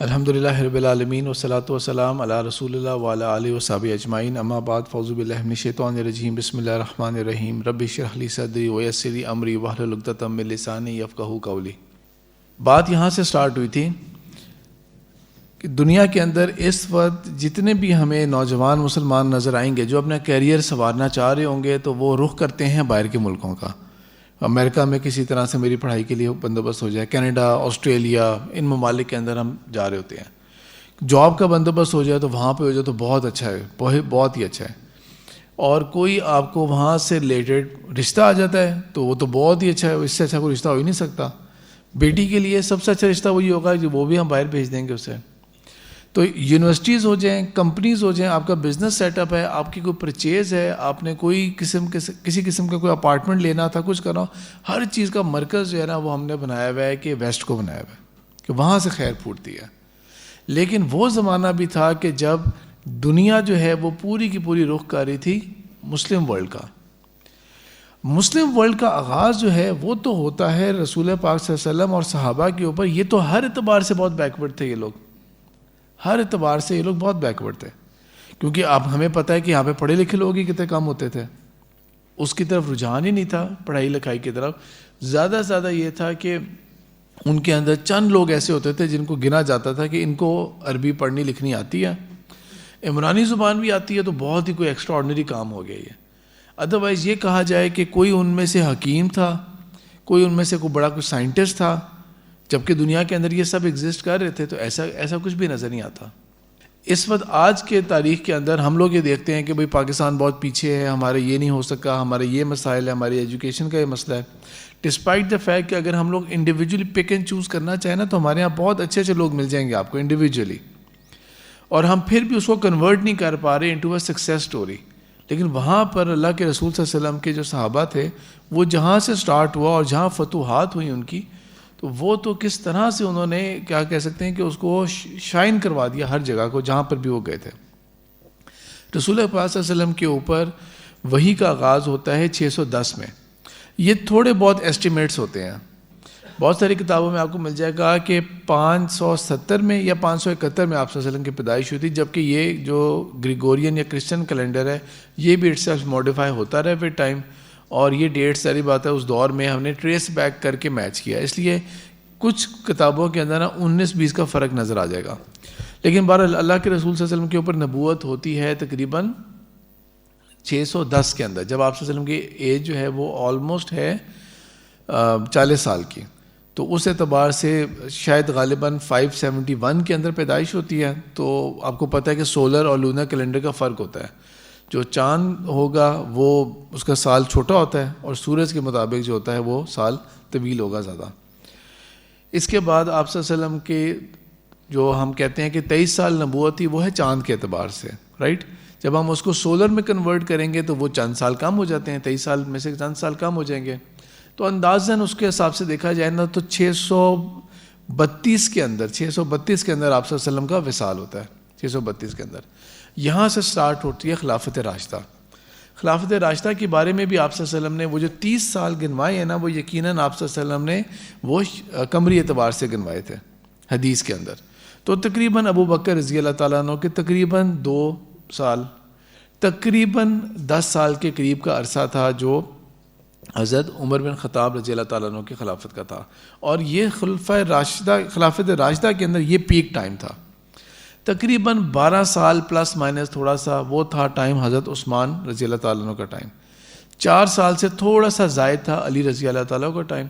الحمدللہ رب العالمین والصلاۃ والسلام علی رسول اللہ وعلی آلہ وصحبہ اجمعین، اما بعد، فاعوذ باللہ من الشیطان الرجیم، بسم اللہ الرحمن الرحیم، رب اشرح لی صدری ویسر لی امری واحلل عقدۃ من لسانی یفقہوا قولی۔ بات یہاں سے سٹارٹ ہوئی تھی کہ دنیا کے اندر اس وقت جتنے بھی ہمیں نوجوان مسلمان نظر آئیں گے جو اپنا کیریئر سنوارنا چاہ رہے ہوں گے تو وہ رخ کرتے ہیں باہر کے ملکوں کا۔ امریکہ میں کسی طرح سے میری پڑھائی کے لیے بندوبست ہو جائے، کینیڈا، آسٹریلیا، ان ممالک کے اندر ہم جا رہے ہوتے ہیں۔ جاب کا بندوبست ہو جائے تو وہاں پہ ہو جائے تو بہت اچھا ہے، بہت ہی اچھا ہے۔ اور کوئی آپ کو وہاں سے ریلیٹڈ رشتہ آ جاتا ہے تو وہ تو بہت ہی اچھا ہے، اس سے اچھا کوئی رشتہ ہو ہی نہیں سکتا۔ بیٹی کے لیے سب سے اچھا رشتہ وہی ہوگا جو وہ بھی ہم باہر بھیج دیں گے اسے۔ تو یونیورسٹیز ہو جائیں، کمپنیز ہو جائیں، آپ کا بزنس سیٹ اپ ہے، آپ کی کوئی پرچیز ہے، آپ نے کوئی کسی قسم کا کوئی اپارٹمنٹ لینا تھا، کچھ کرنا، ہر چیز کا مرکز جو ہے نا وہ ہم نے بنایا ہوا ہے کہ ویسٹ کو بنایا ہوا ہے کہ وہاں سے خیر پھوٹتی ہے۔ لیکن وہ زمانہ بھی تھا کہ جب دنیا جو ہے وہ پوری کی پوری رخ کر رہی تھی مسلم ورلڈ کا۔ مسلم ورلڈ کا آغاز جو ہے وہ تو ہوتا ہے رسول پاک صلی اللہ علیہ وسلم اور صحابہ کے اوپر۔ یہ تو ہر اعتبار سے بہت بیکورڈ تھے، یہ لوگ ہر اعتبار سے یہ لوگ بہت بیکورڈ تھے، کیونکہ اب ہمیں پتہ ہے کہ یہاں پہ پڑھے لکھے لوگ ہی کتنے کم ہوتے تھے، اس کی طرف رجحان ہی نہیں تھا پڑھائی لکھائی کی طرف۔ زیادہ سے زیادہ یہ تھا کہ ان کے اندر چند لوگ ایسے ہوتے تھے جن کو گنا جاتا تھا کہ ان کو عربی پڑھنی لکھنی آتی ہے، عمرانی زبان بھی آتی ہے، تو بہت ہی کوئی ایکسٹرا آرڈنری کام ہو گیا یہ۔ ادروائز یہ کہا جائے کہ کوئی ان میں سے حکیم تھا، کوئی ان میں سے کوئی بڑا کوئی سائنٹسٹ تھا، جبکہ دنیا کے اندر یہ سب ایگزسٹ کر رہے تھے، تو ایسا کچھ بھی نظر نہیں آتا۔ اس وقت آج کے تاریخ کے اندر ہم لوگ یہ دیکھتے ہیں کہ بھئی پاکستان بہت پیچھے ہے، ہمارے یہ نہیں ہو سکا، ہمارے یہ مسائل ہے، ہماری ایجوکیشن کا یہ مسئلہ ہے، ڈسپائٹ دا فیکٹ کہ اگر ہم لوگ انڈیویجولی پک اینڈ چوز کرنا چاہیں نا تو ہمارے یہاں بہت اچھے اچھے لوگ مل جائیں گے آپ کو انڈیویجولی، اور ہم پھر بھی اس کو کنورٹ نہیں کر پا رہے انٹو اے سکسیس سٹوری۔ لیکن وہاں پر اللہ کے رسول صلی اللہ علیہ وسلم کے جو صحابہ تھے، وہ جہاں سے سٹارٹ ہوا اور جہاں فتوحات ہوئی ان کی، تو وہ تو کس طرح سے انہوں نے کیا کہہ سکتے ہیں کہ اس کو شائن کروا دیا ہر جگہ کو جہاں پر بھی وہ گئے تھے۔ رسول پاک صلی اللہ علیہ وسلم کے اوپر وحی کا آغاز ہوتا ہے 610 میں۔ یہ تھوڑے بہت ایسٹیمیٹس ہوتے ہیں، بہت ساری کتابوں میں آپ کو مل جائے گا کہ 570 میں یا 571 میں آپ صلی اللہ علیہ وسلم کی پیدائش ہوئی تھی، جبکہ یہ جو گریگورین یا کرسچن کیلنڈر ہے یہ بھی اٹ سیلف موڈیفائی ہوتا رہا ود ٹائم، اور یہ ڈیٹ ساری بات ہے اس دور میں ہم نے ٹریس بیک کر کے میچ کیا، اس لیے کچھ کتابوں کے اندر 19-20 کا فرق نظر آ جائے گا۔ لیکن بہرحال اللہ کے رسول صلی اللہ علیہ وسلم کے اوپر نبوت ہوتی ہے تقریباً 610 کے اندر، جب آپ صلی اللہ علیہ وسلم کی ایج جو ہے وہ آلموسٹ ہے 40 سال کی، تو اس اعتبار سے شاید غالباً 571 کے اندر پیدائش ہوتی ہے۔ تو آپ کو پتہ ہے کہ سولر اور لونر کیلنڈر کا فرق ہوتا ہے، جو چاند ہوگا وہ اس کا سال چھوٹا ہوتا ہے اور سورج کے مطابق جو ہوتا ہے وہ سال طویل ہوگا زیادہ۔ اس کے بعد آپ صلی اللہ علیہ وسلم کے جو ہم کہتے ہیں کہ 23 سال نبوت تھی، وہ ہے چاند کے اعتبار سے، رائٹ؟ جب ہم اس کو سولر میں کنورٹ کریں گے تو وہ چند سال کم ہو جاتے ہیں، 23 سال میں سے چند سال کم ہو جائیں گے، تو اندازاً اس کے حساب سے دیکھا جائے نا تو 632 کے اندر آپ صلی اللہ علیہ وسلم کا وصال ہوتا ہے، 632 کے اندر۔ یہاں سے سٹارٹ ہوتی ہے خلافت راشدہ۔ خلافت راشدہ کے بارے میں بھی آپ صلی اللہ علیہ وسلم نے وہ جو 30 سال گنوائے ہیں نا، وہ یقیناً آپ صلی اللہ علیہ وسلم نے وہ قمری اعتبار سے گنوائے تھے حدیث کے اندر۔ تو تقریباً ابو بکر رضی اللہ تعالیٰ عنہ کے تقریباً 2 سال، تقریباً 10 سال کے قریب کا عرصہ تھا جو حضرت عمر بن خطاب رضی اللہ تعالیٰ عنہ کی خلافت کا تھا، اور یہ خلافت راشدہ کے اندر یہ پیک ٹائم تھا۔ تقریباً 12 سال پلس مائنس تھوڑا سا وہ تھا ٹائم حضرت عثمان رضی اللہ تعالیٰ عنہ کا ٹائم، 4 سال سے تھوڑا سا زائد تھا علی رضی اللہ تعالیٰ کا ٹائم،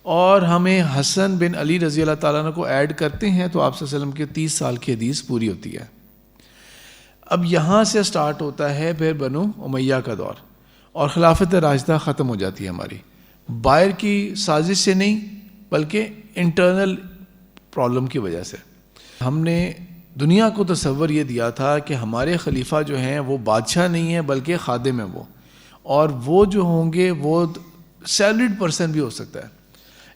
اور ہمیں حسن بن علی رضی اللہ تعالیٰ عنہ کو ایڈ کرتے ہیں تو آپ صلی اللہ علیہ وسلم کی 30 سال کی حدیث پوری ہوتی ہے۔ اب یہاں سے سٹارٹ ہوتا ہے پھر بنو امیہ کا دور، اور خلافت راشدہ ختم ہو جاتی ہے ہماری، باہر کی سازش سے نہیں بلکہ انٹرنل پرابلم کی وجہ سے۔ ہم نے دنیا کو تصور یہ دیا تھا کہ ہمارے خلیفہ جو ہیں وہ بادشاہ نہیں ہیں بلکہ خادم ہیں وہ، اور وہ جو ہوں گے وہ سیلریڈ پرسن بھی ہو سکتا ہے۔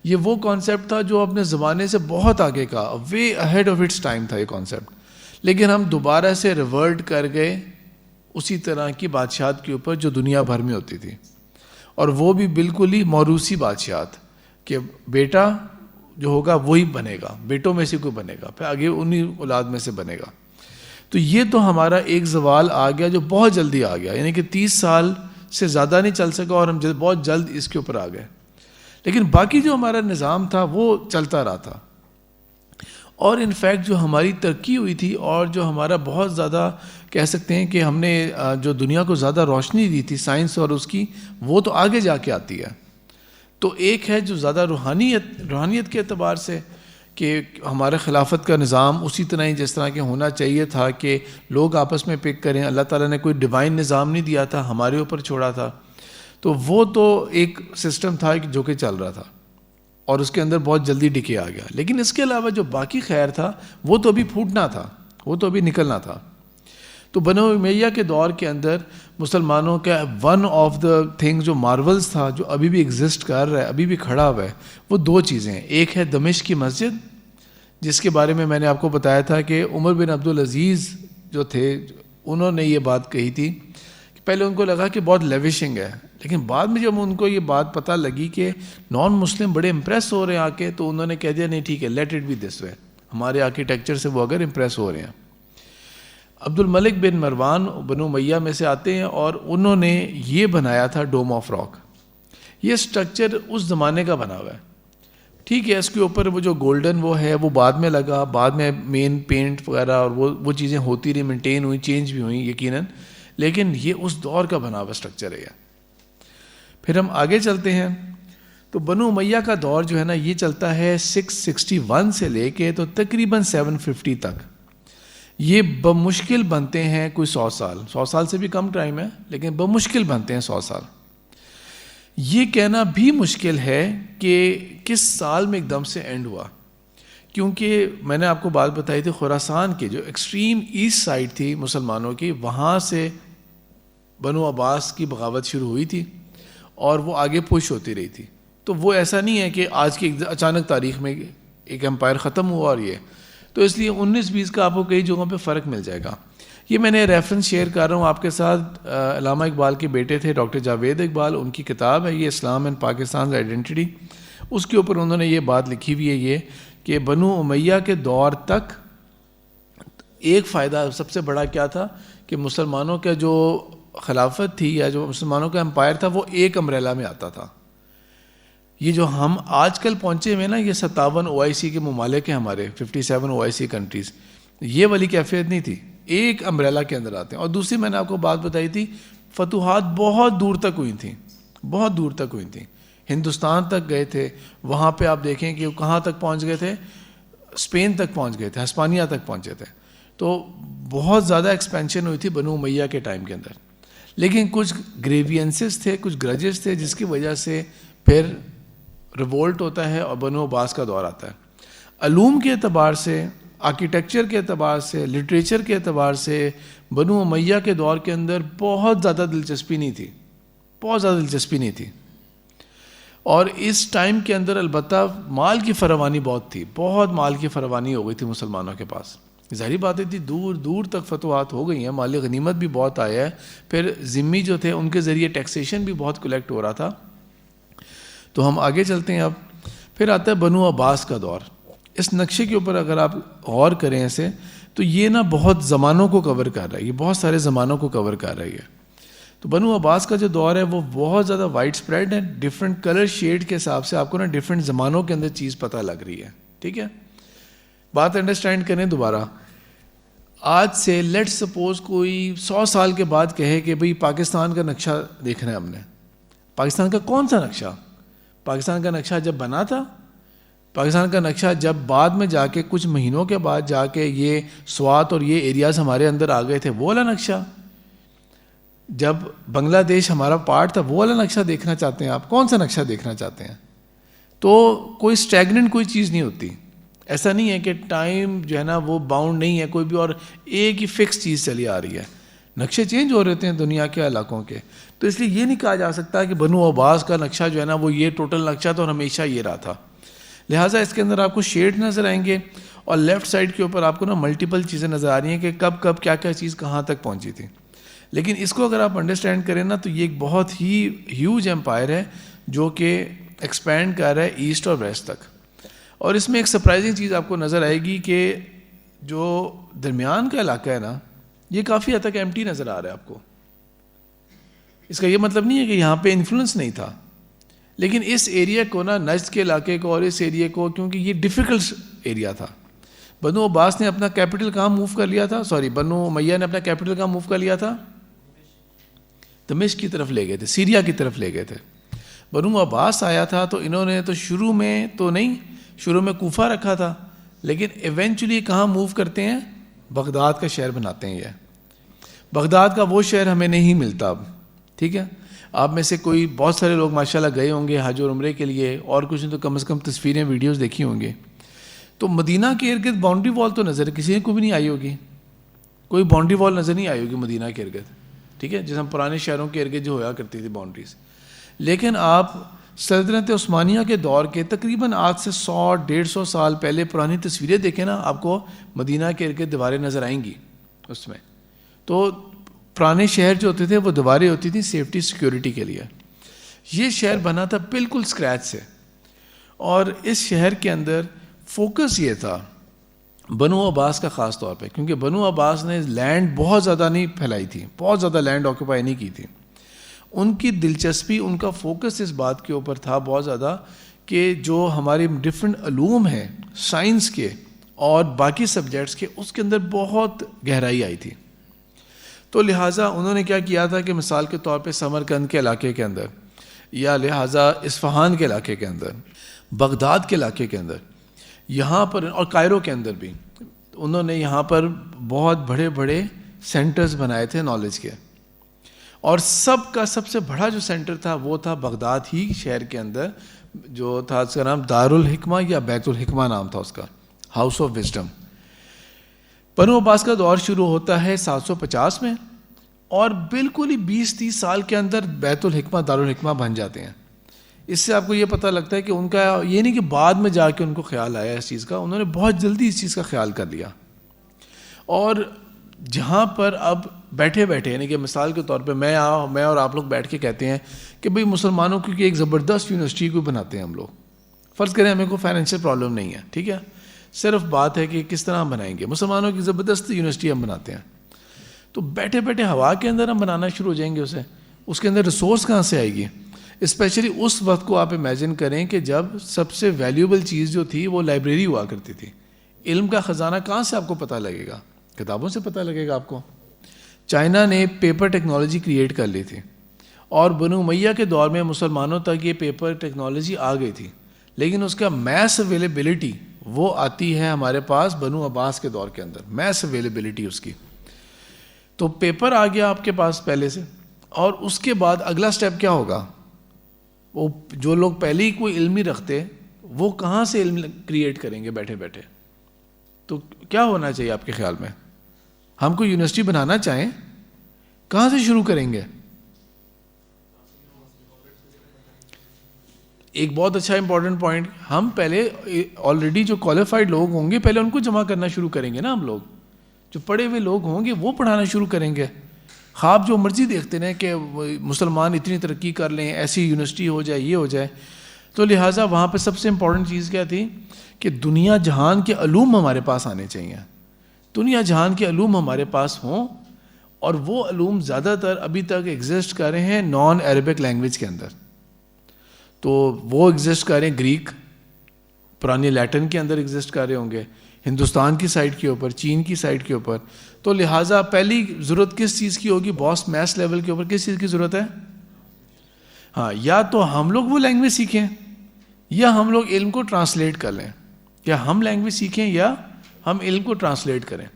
یہ وہ کانسیپٹ تھا جو اپنے زمانے سے بہت آگے کا، وے اہیڈ آف اٹس ٹائم تھا یہ کانسیپٹ، لیکن ہم دوبارہ سے ریورٹ کر گئے اسی طرح کی بادشاہت کے اوپر جو دنیا بھر میں ہوتی تھی، اور وہ بھی بالکل ہی موروثی بادشاہت کہ بیٹا جو ہوگا وہی بنے گا، بیٹوں میں سے کوئی بنے گا، پھر آگے انہی اولاد میں سے بنے گا. تو یہ تو ہمارا ایک زوال آ گیا جو بہت جلدی آ گیا، یعنی کہ 30 سال سے زیادہ نہیں چل سکا اور ہم بہت جلد اس کے اوپر آ گئے. لیکن باقی جو ہمارا نظام تھا وہ چلتا رہا تھا. اور انفیکٹ جو ہماری ترقی ہوئی تھی اور جو ہمارا بہت زیادہ کہہ سکتے ہیں کہ ہم نے جو دنیا کو زیادہ روشنی دی تھی سائنس اور اس کی، وہ تو آگے جا کے آتی ہے. تو ایک ہے جو زیادہ روحانیت کے اعتبار سے کہ ہمارے خلافت کا نظام اسی طرح ہی جس طرح کے ہونا چاہیے تھا کہ لوگ آپس میں پک کریں. اللہ تعالیٰ نے کوئی ڈیوائن نظام نہیں دیا تھا، ہمارے اوپر چھوڑا تھا. تو وہ تو ایک سسٹم تھا جو کہ چل رہا تھا اور اس کے اندر بہت جلدی ڈکے آ گیا. لیکن اس کے علاوہ جو باقی خیر تھا وہ تو ابھی پھوٹنا تھا، وہ تو ابھی نکلنا تھا. تو بنو امیہ کے دور کے اندر مسلمانوں کا ون آف دا تھنگ جو مارولز تھا، جو ابھی بھی ایگزسٹ کر رہا ہے، ابھی بھی کھڑا ہوا ہے، وہ دو چیزیں ہیں. ایک ہے دمشق کی مسجد، جس کے بارے میں نے آپ کو بتایا تھا کہ عمر بن عبدالعزیز جو تھے انہوں نے یہ بات کہی تھی کہ پہلے ان کو لگا کہ بہت لیوشنگ ہے، لیکن بعد میں جب ان کو یہ بات پتہ لگی کہ نان مسلم بڑے امپریس ہو رہے ہیں آ کے، تو انہوں نے کہہ دیا نہیں ٹھیک ہے، لیٹ اٹ بی دس وے. ہمارے آرکیٹیکچر سے وہ اگر امپریس ہو رہے ہیں. عبد الملک بن مروان بنو امیہ میں سے آتے ہیں اور انہوں نے یہ بنایا تھا ڈوم آف راک. یہ سٹرکچر اس زمانے کا بنا ہوا ہے، ٹھیک ہے. اس کے اوپر وہ جو گولڈن وہ ہے وہ بعد میں لگا، بعد میں مین پینٹ وغیرہ اور وہ چیزیں ہوتی رہی، مینٹین ہوئی، چینج بھی ہوئیں یقیناً، لیکن یہ اس دور کا بنا ہوا سٹرکچر ہے. پھر ہم آگے چلتے ہیں تو بنو امیہ کا دور جو ہے نا یہ چلتا ہے 661 سے لے کے تو تقریباً 750 تک. یہ بمشکل بنتے ہیں کوئی 100 سال سے بھی کم ٹائم ہے، لیکن بمشکل بنتے ہیں 100 سال. یہ کہنا بھی مشکل ہے کہ کس سال میں ایک دم سے اینڈ ہوا، کیونکہ میں نے آپ کو بات بتائی تھی خراسان کی جو ایکسٹریم ایسٹ سائڈ تھی مسلمانوں کی، وہاں سے بنو عباس کی بغاوت شروع ہوئی تھی اور وہ آگے پش ہوتی رہی تھی. تو وہ ایسا نہیں ہے کہ آج کی اچانک تاریخ میں ایک امپائر ختم ہوا اور یہ، تو اس لیے 19-20 کا آپ کو کئی جگہوں پہ فرق مل جائے گا. یہ میں نے ریفرنس شیئر کر رہا ہوں آپ کے ساتھ، علامہ اقبال کے بیٹے تھے ڈاکٹر جاوید اقبال، ان کی کتاب ہے یہ اسلام اینڈ پاکستان آئیڈینٹی. اس کے اوپر انہوں نے یہ بات لکھی ہوئی ہے یہ کہ بنو امیہ کے دور تک ایک فائدہ سب سے بڑا کیا تھا کہ مسلمانوں کا جو خلافت تھی یا جو مسلمانوں کا امپائر تھا وہ ایک امبریلا میں آتا تھا. یہ جو ہم آج کل پہنچے ہوئے نا یہ 57 OIC کے ممالک ہیں ہمارے، 57 OIC کنٹریز، یہ والی کیفیت نہیں تھی، ایک امبریلا کے اندر آتے ہیں. اور دوسری میں نے آپ کو بات بتائی تھی فتوحات بہت دور تک ہوئی تھیں، بہت دور تک ہوئی تھیں. ہندوستان تک گئے تھے، وہاں پہ آپ دیکھیں کہ کہاں تک پہنچ گئے تھے، اسپین تک پہنچ گئے تھے، ہسپانیہ تک پہنچے تھے. تو بہت زیادہ ایکسپینشن ہوئی تھی بنو امیہ کے ٹائم کے اندر. لیکن کچھ گریوینسز تھے، کچھ گرجز تھے جس کی وجہ سے پھر ریولٹ ہوتا ہے اور بنو عباس کا دور آتا ہے. علوم کے اعتبار سے، آرکیٹیکچر کے اعتبار سے، لٹریچر کے اعتبار سے بنو امیہ کے دور کے اندر بہت زیادہ دلچسپی نہیں تھی، بہت زیادہ دلچسپی نہیں تھی. اور اس ٹائم کے اندر البتہ مال کی فراوانی بہت تھی، بہت مال کی فراوانی ہو گئی تھی مسلمانوں کے پاس. ظاہری باتیں تھی، دور دور تک فتوحات ہو گئی ہیں، مال غنیمت بھی بہت آیا ہے. پھر ذمی جو تھے ان کے ذریعے ٹیکسیشن بھی بہت کلیکٹ ہو رہا تھا. تو ہم آگے چلتے ہیں. اب پھر آتا ہے بنو عباس کا دور. اس نقشے کے اوپر اگر آپ غور کریں ایسے تو یہ نا بہت زمانوں کو کور کر رہا ہے، یہ بہت سارے زمانوں کو کور کر رہی ہے. تو بنو عباس کا جو دور ہے وہ بہت زیادہ وائڈ اسپریڈ ہے، ڈفرینٹ کلر شیڈ کے حساب سے آپ کو نا ڈفرینٹ زمانوں کے اندر چیز پتہ لگ رہی ہے. ٹھیک ہے، بات انڈرسٹینڈ کریں دوبارہ. آج سے لیٹ سپوز کوئی 100 سال کے بعد کہے کہ بھئی پاکستان کا نقشہ دیکھنا ہے ہم نے. پاکستان کا کون سا نقشہ؟ پاکستان کا نقشہ جب بنا تھا، پاکستان کا نقشہ جب بعد میں جا کے کچھ مہینوں کے بعد جا کے یہ سوات اور یہ ایریاز ہمارے اندر آ گئے تھے، وہ والا نقشہ. جب بنگلہ دیش ہمارا پارٹ تھا، وہ والا نقشہ دیکھنا چاہتے ہیں آپ؟ کون سا نقشہ دیکھنا چاہتے ہیں؟ تو کوئی اسٹیگننٹ کوئی چیز نہیں ہوتی. ایسا نہیں ہے کہ ٹائم جو ہے نا وہ باؤنڈ نہیں ہے کوئی بھی اور ایک ہی فکس چیز چلی آ رہی ہے. نقشے چینج ہو رہے ہیں دنیا کے علاقوں کے. تو اس لیے یہ نہیں کہا جا سکتا کہ بنو عباس کا نقشہ جو ہے نا وہ یہ ٹوٹل نقشہ تو ہمیشہ یہ رہا تھا. لہٰذا اس کے اندر آپ کو شیڈ نظر آئیں گے اور لیفٹ سائڈ کے اوپر آپ کو نا ملٹیپل چیزیں نظر آ رہی ہیں کہ کب کب کیا کیا چیز کہاں تک پہنچی تھی. لیکن اس کو اگر آپ انڈرسٹینڈ کریں نا تو یہ ایک بہت ہی ہیوج امپائر ہے جو کہ ایکسپینڈ کر رہا ہے ایسٹ اور ویسٹ تک. اور اس میں ایک سرپرائزنگ چیز آپ کو نظر آئے گی کہ جو درمیان کا علاقہ ہے نا یہ کافی حد تک ایمٹی نظر آ رہا ہے آپ کو. اس کا یہ مطلب نہیں ہے کہ یہاں پہ انفلوئنس نہیں تھا, لیکن اس ایریا کو نا نجد کے علاقے کو اور اس ایریا کو, کیونکہ یہ ڈیفیکلٹ ایریا تھا, بنو عباس نے اپنا کیپٹل کہاں موو کر لیا تھا, بنو امیہ نے اپنا کیپٹل کہاں موو کر لیا تھا, دمشق کی طرف لے گئے تھے, سیریا کی طرف لے گئے تھے. بنو عباس آیا تھا تو انہوں نے تو شروع میں کوفہ رکھا تھا, لیکن ایونچولی کہاں موو کرتے ہیں, بغداد کا شہر بناتے ہیں. یہ بغداد کا وہ شہر ہمیں نہیں ملتا اب, ٹھیک ہے. آپ میں سے کوئی بہت سارے لوگ ماشاءاللہ گئے ہوں گے حج اور عمرے کے لیے, اور کچھ نے تو کم از کم تصویریں ویڈیوز دیکھی ہوں گے. تو مدینہ کے ارد گرد باؤنڈری وال تو نظر کسی کو بھی نہیں آئی ہوگی, کوئی باؤنڈری وال نظر نہیں آئی ہوگی مدینہ کے ارد گرد, ٹھیک ہے, جیسے ہم پرانے شہروں کے ارد گرد جو ہوا کرتی تھی باؤنڈریز. لیکن آپ سلطنت عثمانیہ کے دور کے تقریباً آج سے 100-150 سال پہلے پرانی تصویریں دیکھیں نا, آپ کو مدینہ کے ارد گرد دیواریں نظر آئیں گی. اس میں تو پرانے شہر جو ہوتے تھے وہ دیواریں ہوتی تھیں سیفٹی سیکیورٹی کے لیے. یہ شہر بنا تھا بالکل اسکریچ سے, اور اس شہر کے اندر فوکس یہ تھا بنو عباس کا خاص طور پہ, کیونکہ بنو عباس نے لینڈ بہت زیادہ نہیں پھیلائی تھی, بہت زیادہ لینڈ آکوپائی نہیں کی تھی. ان کی دلچسپی, ان کا فوکس اس بات کے اوپر تھا بہت زیادہ کہ جو ہمارے ڈفرینٹ علوم ہیں سائنس کے اور باقی سبجیکٹس کے, اس کے اندر بہت گہرائی آئی تھی. تو لہٰذا انہوں نے کیا کیا تھا کہ مثال کے طور پہ سمرقند کے علاقے کے اندر, یا لہٰذا اصفہان کے علاقے کے اندر, بغداد کے علاقے کے اندر, یہاں پر اور کائرو کے اندر بھی انہوں نے یہاں پر بہت بڑے بڑے سینٹرز بنائے تھے نالج کے. اور سب کا سب سے بڑا جو سینٹر تھا وہ تھا بغداد ہی شہر کے اندر, جو تھا اس کا نام دارالحکمہ یا بیت الحکمہ نام تھا اس کا, ہاؤس آف وزڈم. بنو عباس کا دور شروع ہوتا ہے 750 میں, اور بالکل ہی 20-30 سال کے اندر بیت الحکمہ دارالحکمہ بن جاتے ہیں. اس سے آپ کو یہ پتہ لگتا ہے کہ ان کا یہ نہیں کہ بعد میں جا کے ان کو خیال آیا اس چیز کا, انہوں نے بہت جلدی اس چیز کا خیال کر لیا. اور جہاں پر اب بیٹھے یعنی کہ مثال کے طور پہ میں اور آپ لوگ بیٹھ کے کہتے ہیں کہ بھئی مسلمانوں کی ایک زبردست یونیورسٹی کو بناتے ہیں ہم لوگ, فرض کریں ہمیں کوئی فائنینشیل پرابلم نہیں ہے, ٹھیک ہے, صرف بات ہے کہ کس طرح ہم بنائیں گے. مسلمانوں کی زبردست یونیورسٹی ہم بناتے ہیں, تو بیٹھے ہوا کے اندر ہم بنانا شروع ہو جائیں گے اسے, اس کے اندر ریسورس کہاں سے آئے گی. اسپیشلی اس وقت کو آپ امیجن کریں کہ جب سب سے ویلیوبل چیز جو تھی وہ لائبریری ہوا کرتی تھی. علم کا خزانہ کہاں سے آپ کو پتہ لگے گا, کتابوں سے پتہ لگے گا آپ کو. چائنا نے پیپر ٹیکنالوجی کریٹ کر لی تھی, اور بنو امیہ کے دور میں مسلمانوں تک یہ پیپر ٹیکنالوجی آ گئی تھی, لیکن اس کا میس اویلیبلٹی وہ آتی ہے ہمارے پاس بنو عباس کے دور کے اندر, میس اویلیبلٹی اس کی. تو پیپر آ گیا آپ کے پاس پہلے سے, اور اس کے بعد اگلا سٹیپ کیا ہوگا, وہ جو لوگ پہلے ہی کوئی علم ہی رکھتے وہ کہاں سے علم کریٹ کریں گے بیٹھے. تو کیا ہونا چاہیے آپ کے خیال میں, ہم کو یونیورسٹی بنانا چاہیں کہاں سے شروع کریں گے؟ ایک بہت اچھا امپورٹنٹ پوائنٹ, ہم پہلے آلریڈی جو کوالیفائڈ لوگ ہوں گے پہلے ان کو جمع کرنا شروع کریں گے نا. ہم لوگ جو پڑھے ہوئے لوگ ہوں گے وہ پڑھانا شروع کریں گے. خواب جو مرضی دیکھتے ہیں کہ مسلمان اتنی ترقی کر لیں, ایسی یونیورسٹی ہو جائے, یہ ہو جائے. تو لہٰذا وہاں پہ سب سے امپورٹنٹ چیز کیا تھی کہ دنیا جہان کے علوم ہمارے پاس آنے چاہیے, دنیا جہان کے علوم ہمارے پاس ہوں, اور وہ علوم زیادہ تر ابھی تک ایگزسٹ کر رہے ہیں نان عربک لینگویج کے اندر. تو وہ ایگزسٹ کر رہے ہیں گریک, پرانی لیٹن کے اندر ایگزسٹ کر رہے ہوں گے, ہندوستان کی سائڈ کے اوپر, چین کی سائڈ کے اوپر. تو لہٰذا پہلی ضرورت کس چیز کی ہوگی, باس میس لیول کے اوپر کس چیز کی ضرورت ہے؟ ہاں, یا تو ہم لوگ وہ لینگویج سیکھیں یا ہم لوگ علم کو ٹرانسلیٹ کر لیں. کیا ہم لینگویج سیکھیں یا ہم علم کو ٹرانسلیٹ کریں.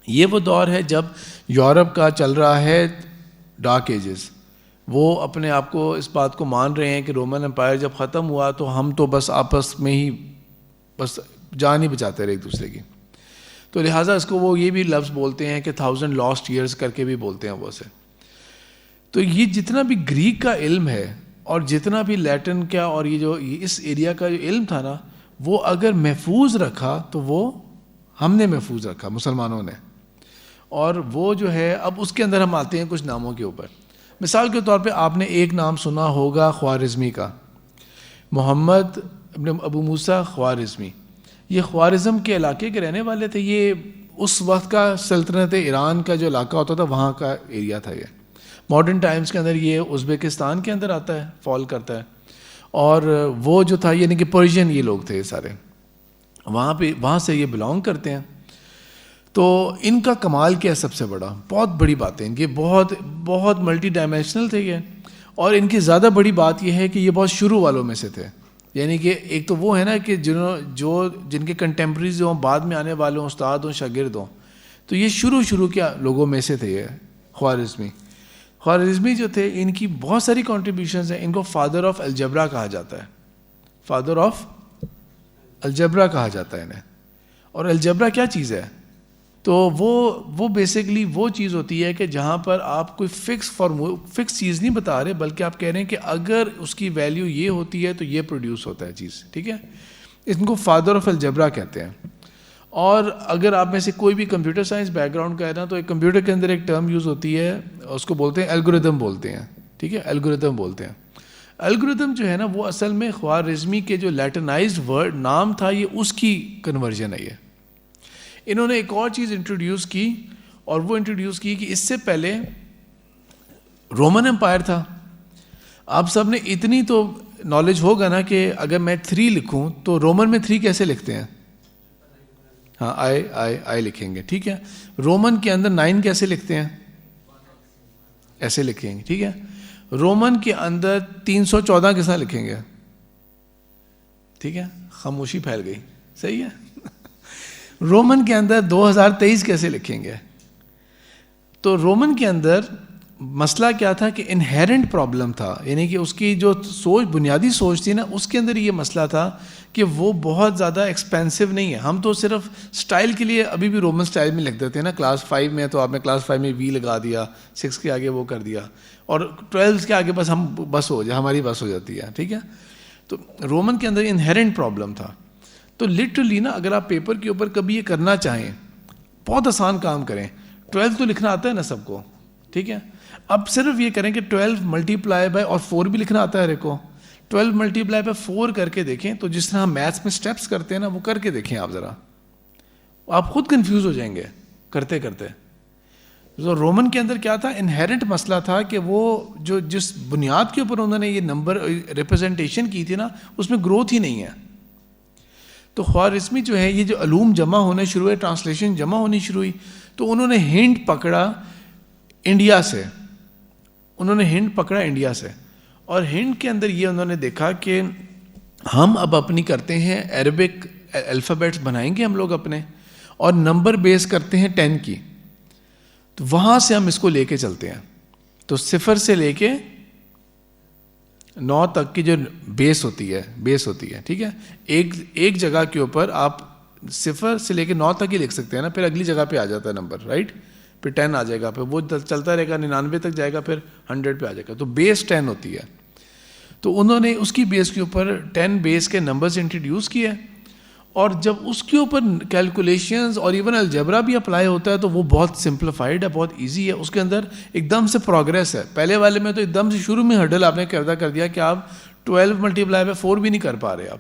یہ وہ دور ہے جب یورپ کا چل رہا ہے ڈارک ایجز, وہ اپنے آپ کو اس بات کو مان رہے ہیں کہ رومن امپائر جب ختم ہوا تو ہم تو بس آپس میں ہی بس جان ہی بچاتے رہے ایک دوسرے کی. تو لہٰذا اس کو وہ یہ بھی لفظ بولتے ہیں کہ 1000 لاسٹ ایئرس کر کے بھی بولتے ہیں وہ سے. تو یہ جتنا بھی گریک کا علم ہے اور جتنا بھی لیٹن کا اور یہ جو اس ایریا کا جو علم تھا نا, وہ اگر محفوظ رکھا تو وہ ہم نے محفوظ رکھا, مسلمانوں نے. اور وہ جو ہے اب اس کے اندر ہم آتے ہیں کچھ ناموں کے اوپر. مثال کے طور پہ آپ نے ایک نام سنا ہوگا خوارزمی کا, محمد ابو موسیٰ خوارزمی، یہ خوارزم کے علاقے کے رہنے والے تھے. یہ اس وقت کا سلطنت ایران کا جو علاقہ ہوتا تھا وہاں کا ایریا تھا. یہ ماڈرن ٹائمز کے اندر یہ ازبکستان کے اندر آتا ہے، فال کرتا ہے. اور وہ جو تھا یعنی کہ پرشین یہ لوگ تھے سارے، وہاں سے یہ بلانگ کرتے ہیں. تو ان کا کمال کیا ہے سب سے بڑا، بہت بڑی بات ہے ان کی، بہت بہت ملٹی ڈائمینشنل تھے یہ. اور ان کی زیادہ بڑی بات یہ ہے کہ یہ بہت شروع والوں میں سے تھے. یعنی کہ ایک تو وہ ہے نا کہ جن کے کنٹمپریز ہوں، بعد میں آنے والے ہوں، استاد ہوں، شاگرد ہوں، تو یہ شروع کے لوگوں میں سے تھے. یہ خوارزمی جو تھے ان کی بہت ساری کنٹریبیوشنز ہیں. ان کو فادر آف الجبرا کہا جاتا ہے، فادر آف الجبرا کہا جاتا ہے انہیں. اور الجبرا کیا چیز ہے؟ تو وہ بیسیکلی وہ چیز ہوتی ہے کہ جہاں پر آپ کوئی فکس چیز نہیں بتا رہے، بلکہ آپ کہہ رہے ہیں کہ اگر اس کی ویلیو یہ ہوتی ہے تو یہ پروڈیوس ہوتا ہے چیز. ٹھیک ہے، ان کو فادر آف الجبرا کہتے ہیں. اور اگر آپ میں سے کوئی بھی کمپیوٹر سائنس بیک گراؤنڈ کا ہے نا، تو ایک کمپیوٹر کے اندر ایک ٹرم یوز ہوتی ہے، اس کو بولتے ہیں الگوریدم بولتے ہیں. ٹھیک ہے، الگوریدم بولتے ہیں. الگوریدم جو ہے نا وہ اصل میں خوارزمی کے جو لیٹنائزڈ ورڈ نام تھا، یہ اس کی کنورژن ہے. یہ انہوں نے ایک اور چیز انٹروڈیوس کی، اور وہ انٹروڈیوس کی کہ اس سے پہلے رومن امپائر تھا. آپ سب نے اتنی تو نالج ہوگا نا کہ اگر میں 3 لکھوں تو رومن میں 3 کیسے لکھتے ہیں؟ ہاں، آئی لکھیں گے. ٹھیک ہے، رومن کے اندر 9 کیسے لکھتے ہیں؟ ایسے لکھیں گے. ٹھیک ہے، رومن کے اندر 314 کے ساتھ لکھیں گے. ٹھیک ہے، خاموشی پھیل گئی. صحیح ہے. رومن کے اندر 2023 کیسے لکھیں گے؟ تو رومن کے اندر مسئلہ کیا تھا کہ انہیرنٹ پرابلم تھا، یعنی کہ اس کی جو بنیادی سوچ تھی نا، اس کے اندر یہ مسئلہ تھا کہ وہ بہت زیادہ ایکسپینسو نہیں ہے. ہم تو صرف سٹائل کے لیے ابھی بھی رومن سٹائل میں لکھ دیتے ہیں نا. کلاس 5 میں تو آپ نے کلاس 5 میں وی لگا دیا، 6 کے آگے وہ کر دیا، اور 12 کے آگے بس ہماری بس ہو جاتی ہے. ٹھیک ہے، تو رومن کے اندر انہیرنٹ پرابلم تھا. تو لٹرلی نا اگر آپ پیپر کے اوپر کبھی یہ کرنا چاہیں، بہت آسان کام کریں. 12 تو لکھنا آتا ہے نا سب کو. ٹھیک ہے، اب صرف یہ کریں کہ 12 ملٹیپلائی بائی، اور 4 بھی لکھنا آتا ہے ہر ایک کو. 12 ملٹیپلائی بائی 4 کر کے دیکھیں، تو جس طرح ہم میتھس میں اسٹیپس کرتے ہیں نا، وہ کر کے دیکھیں آپ ذرا. آپ خود کنفیوز ہو جائیں گے کرتے کرتے. تو رومن کے اندر کیا تھا؟ انہیرنٹ مسئلہ تھا کہ وہ جس بنیاد کے اوپر انہوں نے یہ نمبر ریپرزنٹیشن کی تھی نا، اس میں گروتھ ہی نہیں ہے. تو خوارزمی جو ہے، یہ جو علوم جمع ہونے شروع ہوئے، ٹرانسلیشن جمع ہونی شروع ہوئی، تو انہوں نے ہنٹ پکڑا انڈیا سے. اور ہنٹ کے اندر یہ انہوں نے دیکھا کہ ہم اب اپنی کرتے ہیں عربک الفابیٹس بنائیں گے ہم لوگ اپنے، اور نمبر بیس کرتے ہیں 10 کی. تو وہاں سے ہم اس کو لے کے چلتے ہیں. تو 0 سے لے کے 9 تک کی جو بیس ہوتی ہے. ٹھیک ہے، ایک جگہ کے اوپر آپ 0 سے لے کے 9 تک ہی لکھ سکتے ہیں نا. پھر اگلی جگہ پہ آ جاتا ہے نمبر، رائٹ. پھر 10 آ جائے گا، پھر وہ چلتا رہے گا، 99 تک جائے گا، پھر 100 پہ آ جائے گا. تو بیس 10 ہوتی ہے. تو انہوں نے اس کی بیس کے اوپر 10 بیس کے نمبرز انٹروڈیوس کیے. اور جب اس کے اوپر کیلکولیشنز اور ایون الجبرا بھی اپلائی ہوتا ہے، تو وہ بہت سمپلیفائڈ ہے، بہت ایزی ہے. اس کے اندر ایک دم سے پروگریس ہے. پہلے والے میں تو ایک دم سے شروع میں ہرڈل آپ نے کر دیا کہ آپ 12 ملٹیپلائی بائی 4 بھی نہیں کر پا رہے آپ.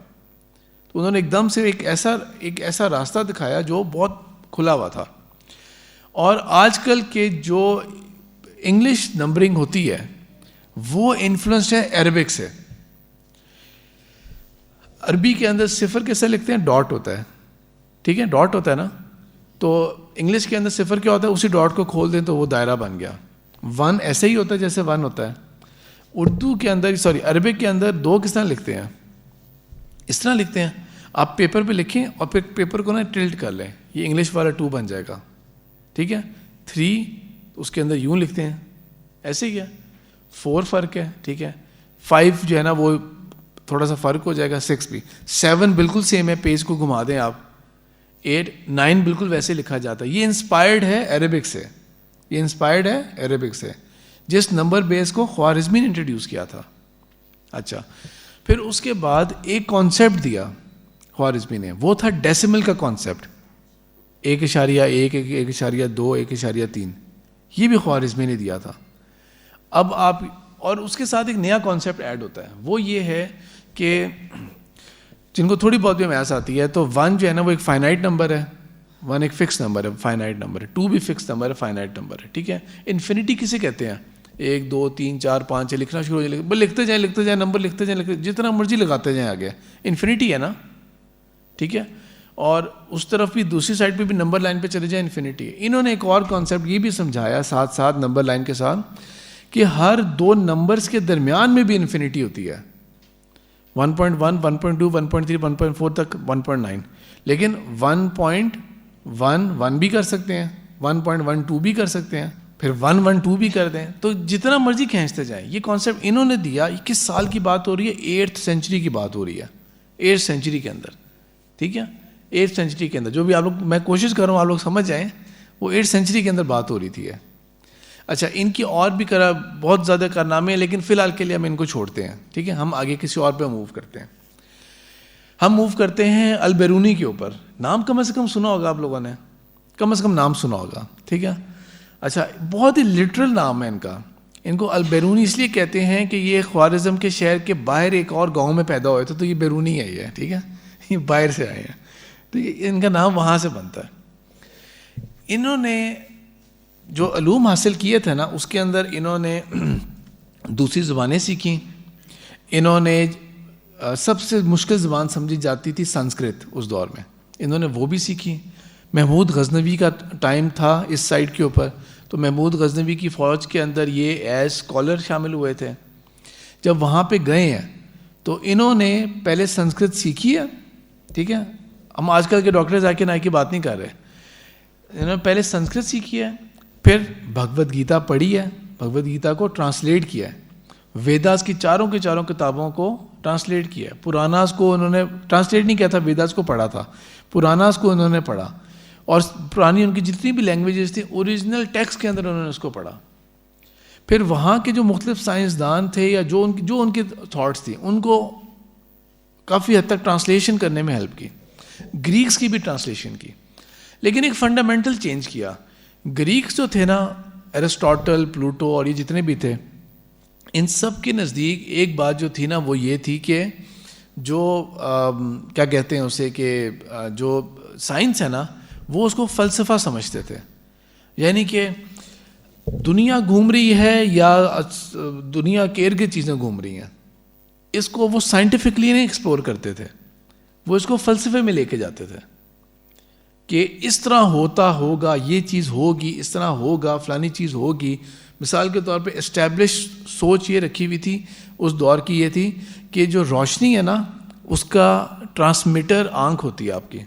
تو انہوں نے ایک دم سے ایک ایسا راستہ دکھایا جو بہت کھلا ہوا تھا. اور آج کل کے جو انگلش نمبرنگ ہوتی ہے وہ انفلوئنسڈ ہے عربک سے. عربی کے اندر 0 کیسے لکھتے ہیں؟ ڈاٹ ہوتا ہے. ٹھیک ہے، ڈاٹ ہوتا ہے نا. تو انگلش کے اندر 0 کیا ہوتا ہے؟ اسی ڈاٹ کو کھول دیں تو وہ دائرہ بن گیا. 1 ایسے ہی ہوتا ہے جیسے 1 ہوتا ہے. اردو کے اندر عربک کے اندر 2 کس طرح لکھتے ہیں؟ اس طرح لکھتے ہیں. آپ پیپر پہ لکھیں اور پھر پیپر کو نا ٹلٹ کر لیں، یہ انگلش والا 2 بن جائے گا. ٹھیک ہے، 3 اس کے اندر یوں لکھتے ہیں، ایسے ہی ہے. 4 فرق ہے. ٹھیک ہے، 5 جو ہے نا وہ تھوڑا سا فرق ہو جائے گا. 6 بھی. 7 بالکل سیم ہے، پیج کو گھما دیں آپ. 8 9 بالکل ویسے لکھا جاتا ہے. یہ انسپائرڈ ہے عربک سے، جس نمبر بیس کو خوارزمی نے انٹروڈیوس کیا تھا. اچھا، پھر اس کے بعد ایک کانسیپٹ دیا خوارزمی نے، وہ تھا ڈیسیمل کا کانسیپٹ. 1.1 1.2 1.3 یہ بھی خوارزمی نے دیا تھا. اب اور اس کے ساتھ ایک نیا کانسیپٹ ایڈ ہوتا ہے، وہ یہ ہے کہ جن کو تھوڑی بہت بھی میتھس آتی ہے، تو 1 جو ہے نا وہ ایک فائنائٹ نمبر ہے، 1 ایک فکس نمبر ہے، فائنائٹ نمبر ہے، 2 بھی فکس نمبر ہے، فائنائٹ نمبر ہے، ٹھیک ہے. انفینٹی کسے کہتے ہیں؟ 1 2 3 4 5 لکھنا شروع ہو جائے، بس لکھتے جائیں نمبر لکھتے جائیں جتنا مرضی لگاتے جائیں آگے، انفینٹی ہے نا، ٹھیک ہے. اور اس طرف بھی دوسری سائڈ پہ بھی نمبر لائن پہ چلے جائیں، انفینٹی ہے. انہوں نے ایک اور کانسیپٹ یہ بھی سمجھایا ساتھ ساتھ نمبر لائن کے ساتھ کہ ہر 2 نمبرز کے درمیان میں بھی انفینٹی ہوتی ہے، 1.1 1.2 1.3 1.4 تک 1.9، لیکن 1.1 1 بھی کر سکتے ہیں، 1.12 بھی کر سکتے ہیں، پھر 112 بھی کر دیں، تو جتنا مرضی کھینچتے جائیں. یہ کانسیپٹ انہوں نے دیا. یہ کس سال کی بات ہو رہی ہے؟ 8th سینچری کی بات ہو رہی ہے، 8th سینچری کے اندر، ٹھیک ہے. 8th سینچری کے اندر جو بھی آپ لوگ، میں کوشش کر رہا ہوں آپ لوگ سمجھ جائیں، وہ 8th سینچری کے اندر بات ہو رہی تھی. اچھا، ان کی اور بھی بہت زیادہ کارنامے ہیں، لیکن فی الحال کے لیے ہم ان کو چھوڑتے ہیں، ٹھیک ہے. ہم آگے کسی اور پہ موو کرتے ہیں. ہم موو کرتے ہیں البیرونی کے اوپر. نام کم از کم سنا ہوگا آپ لوگوں نے، کم از کم نام سنا ہوگا، ٹھیک ہے. اچھا، بہت ہی لٹرل نام ہے ان کا. ان کو البیرونی اس لیے کہتے ہیں کہ یہ خوارزم کے شہر کے باہر ایک اور گاؤں میں پیدا ہوئے تھے، تو یہ بیرونی ہے یہ، ٹھیک ہے، یہ باہر سے آئے ہیں، تو یہ ان کا نام وہاں سے بنتا ہے. انہوں نے جو علوم حاصل کیے تھے نا، اس کے اندر انہوں نے دوسری زبانیں سیکھیں. انہوں نے سب سے مشکل زبان سمجھی جاتی تھی سنسکرت اس دور میں، انہوں نے وہ بھی سیکھی. محمود غزنوی کا ٹائم تھا اس سائڈ کے اوپر، تو محمود غزنوی کی فوج کے اندر یہ ایز اسکالر شامل ہوئے تھے. جب وہاں پہ گئے ہیں تو انہوں نے پہلے سنسکرت سیکھی ہے، ٹھیک ہے. ہم آج کل کے ڈاکٹر ذاکر نائک کی بات نہیں کر رہے. انہوں نے پہلے سنسکرت سیکھی ہے، پھر بھگوت گیتا پڑھی ہے، بھگوت گیتا کو ٹرانسلیٹ کیا ہے، ویداس کی چاروں کی چاروں کتابوں کو ٹرانسلیٹ کیا ہے. پراناس کو انہوں نے ٹرانسلیٹ نہیں کیا تھا، ویداس کو پڑھا تھا. پراناس کو انہوں نے پڑھا، اور پرانی ان کی جتنی بھی لینگویجز تھیں اوریجنل ٹیکسٹ کے اندر انہوں نے اس کو پڑھا. پھر وہاں کے جو مختلف سائنسدان تھے یا جو ان کے تھاٹس تھی، ان کو کافی حد تک ٹرانسلیشن کرنے میں ہیلپ کی. گریکس کی بھی ٹرانسلیشن کی، لیکن ایک فنڈامنٹل چینج کیا. گریکس جو تھے نا، ایرسٹاٹل، پلوٹو اور یہ جتنے بھی تھے، ان سب کے نزدیک ایک بات جو تھی نا وہ یہ تھی کہ جو کیا کہتے ہیں اسے، کہ جو سائنس ہے نا وہ اس کو فلسفہ سمجھتے تھے. یعنی کہ دنیا گھوم رہی ہے یا دنیا کے ارد گرد چیزیں گھوم رہی ہیں، اس کو وہ سائنٹیفکلی نہیں ایکسپلور کرتے تھے، وہ اس کو فلسفے میں لے کے جاتے تھے کہ اس طرح ہوتا ہوگا، یہ چیز ہوگی، اس طرح ہوگا، فلانی چیز ہوگی. مثال کے طور پہ اسٹیبلش سوچ یہ رکھی ہوئی تھی اس دور کی، یہ تھی کہ جو روشنی ہے نا اس کا ٹرانسمیٹر آنکھ ہوتی ہے. آپ کی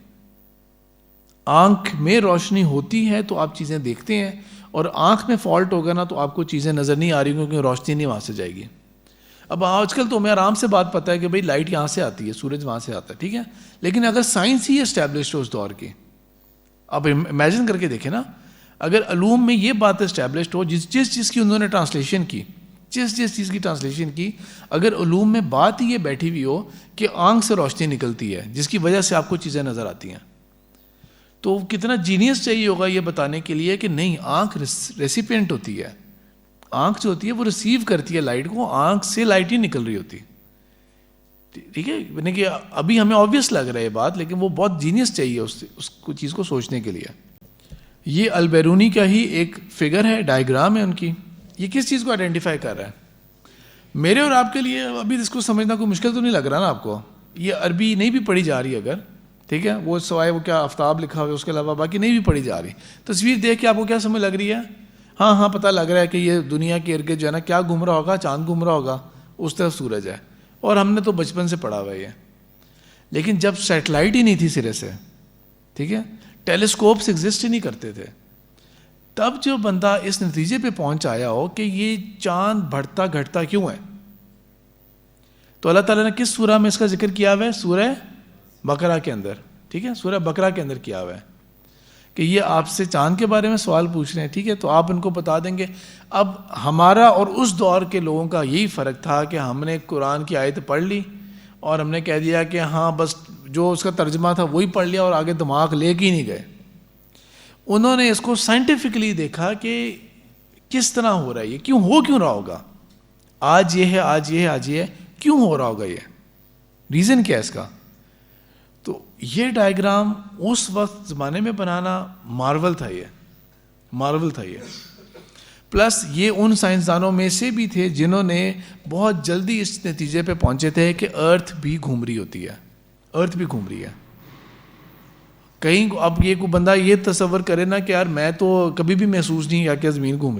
آنکھ میں روشنی ہوتی ہے تو آپ چیزیں دیکھتے ہیں، اور آنکھ میں فالٹ ہوگا نا تو آپ کو چیزیں نظر نہیں آ رہی کیونکہ روشنی نہیں وہاں سے جائے گی. اب آج کل تو ہمیں آرام سے بات پتہ ہے کہ بھئی لائٹ یہاں سے آتی ہے، سورج وہاں سے آتا ہے، ٹھیک ہے. لیکن اگر سائنس ہی اسٹیبلش ہو اس دور کی، آپ امیجن کر کے دیکھیں نا، اگر علوم میں یہ بات اسٹیبلشڈ ہو، جس چیز کی انہوں نے ٹرانسلیشن کی، جس چیز کی ٹرانسلیشن کی، اگر علوم میں بات ہی یہ بیٹھی ہوئی ہو کہ آنکھ سے روشنی نکلتی ہے جس کی وجہ سے آپ کو چیزیں نظر آتی ہیں، تو کتنا جینیس چاہیے ہوگا یہ بتانے کے لیے کہ نہیں، آنکھ ریسیپینٹ ہوتی ہے، آنکھ جو ہوتی ہے وہ ریسیو کرتی ہے لائٹ کو، آنکھ سے لائٹ ہی نکل رہی ہوتی، ٹھیک ہے. یعنی کہ ابھی ہمیں آبویس لگ رہا ہے یہ بات، لیکن وہ بہت جینیس چاہیے اس چیز کو سوچنے کے لیے. یہ البیرونی کا ہی ایک فگر ہے، ڈائیگرام ہے ان کی. یہ کس چیز کو آئیڈینٹیفائی کر رہا ہے؟ میرے اور آپ کے لیے ابھی اس کو سمجھنا کوئی مشکل تو نہیں لگ رہا نا آپ کو. یہ عربی نہیں بھی پڑھی جا رہی اگر، ٹھیک ہے، وہ سوائے وہ کیا آفتاب لکھا ہوا ہے اس کے علاوہ باقی نہیں بھی پڑھی جا رہی. تصویر دیکھ کے آپ کو کیا سمجھ لگ رہی ہے؟ ہاں پتہ لگ رہا ہے کہ یہ دنیا کے ارد گرد جو ہے نا کیا گھوم رہا ہوگا، چاند گھوم رہا ہوگا، اس طرف سورج ہے، اور ہم نے تو بچپن سے پڑھا ہوا ہے یہ. لیکن جب سیٹلائٹ ہی نہیں تھی سرے سے، ٹھیک ہے، ٹیلیسکوپس ایگزسٹ ہی نہیں کرتے تھے، تب جو بندہ اس نتیجے پہ پہنچ آیا ہو کہ یہ چاند بڑھتا گھٹتا کیوں ہے، تو اللہ تعالیٰ نے کس سورہ میں اس کا ذکر کیا ہوا ہے؟ سورہ بقرہ کے اندر، ٹھیک ہے، سورہ بقرہ کے اندر کیا ہوا ہے کہ یہ آپ سے چاند کے بارے میں سوال پوچھ رہے ہیں، ٹھیک ہے، تو آپ ان کو بتا دیں گے. اب ہمارا اور اس دور کے لوگوں کا یہی فرق تھا کہ ہم نے قرآن کی آیت پڑھ لی اور ہم نے کہہ دیا کہ ہاں بس جو اس کا ترجمہ تھا وہی پڑھ لیا اور آگے دماغ لے کے ہی نہیں گئے. انہوں نے اس کو سائنٹیفکلی دیکھا کہ کس طرح ہو رہا ہے، یہ کیوں رہا ہوگا، آج یہ ہے، آج یہ ہے، آج یہ ہے، کیوں ہو رہا ہوگا، یہ ریزن کیا ہے اس کا. یہ ڈائیگرام اس وقت زمانے میں بنانا مارول تھا یہ پلس یہ ان سائنسدانوں میں سے بھی تھے جنہوں نے بہت جلدی اس نتیجے پہ پہنچے تھے کہ ارتھ بھی گھوم رہی ہے. کہیں اب یہ کوئی بندہ یہ تصور کرے نا کہ یار میں تو کبھی بھی محسوس نہیں کیا کہ زمین گھوم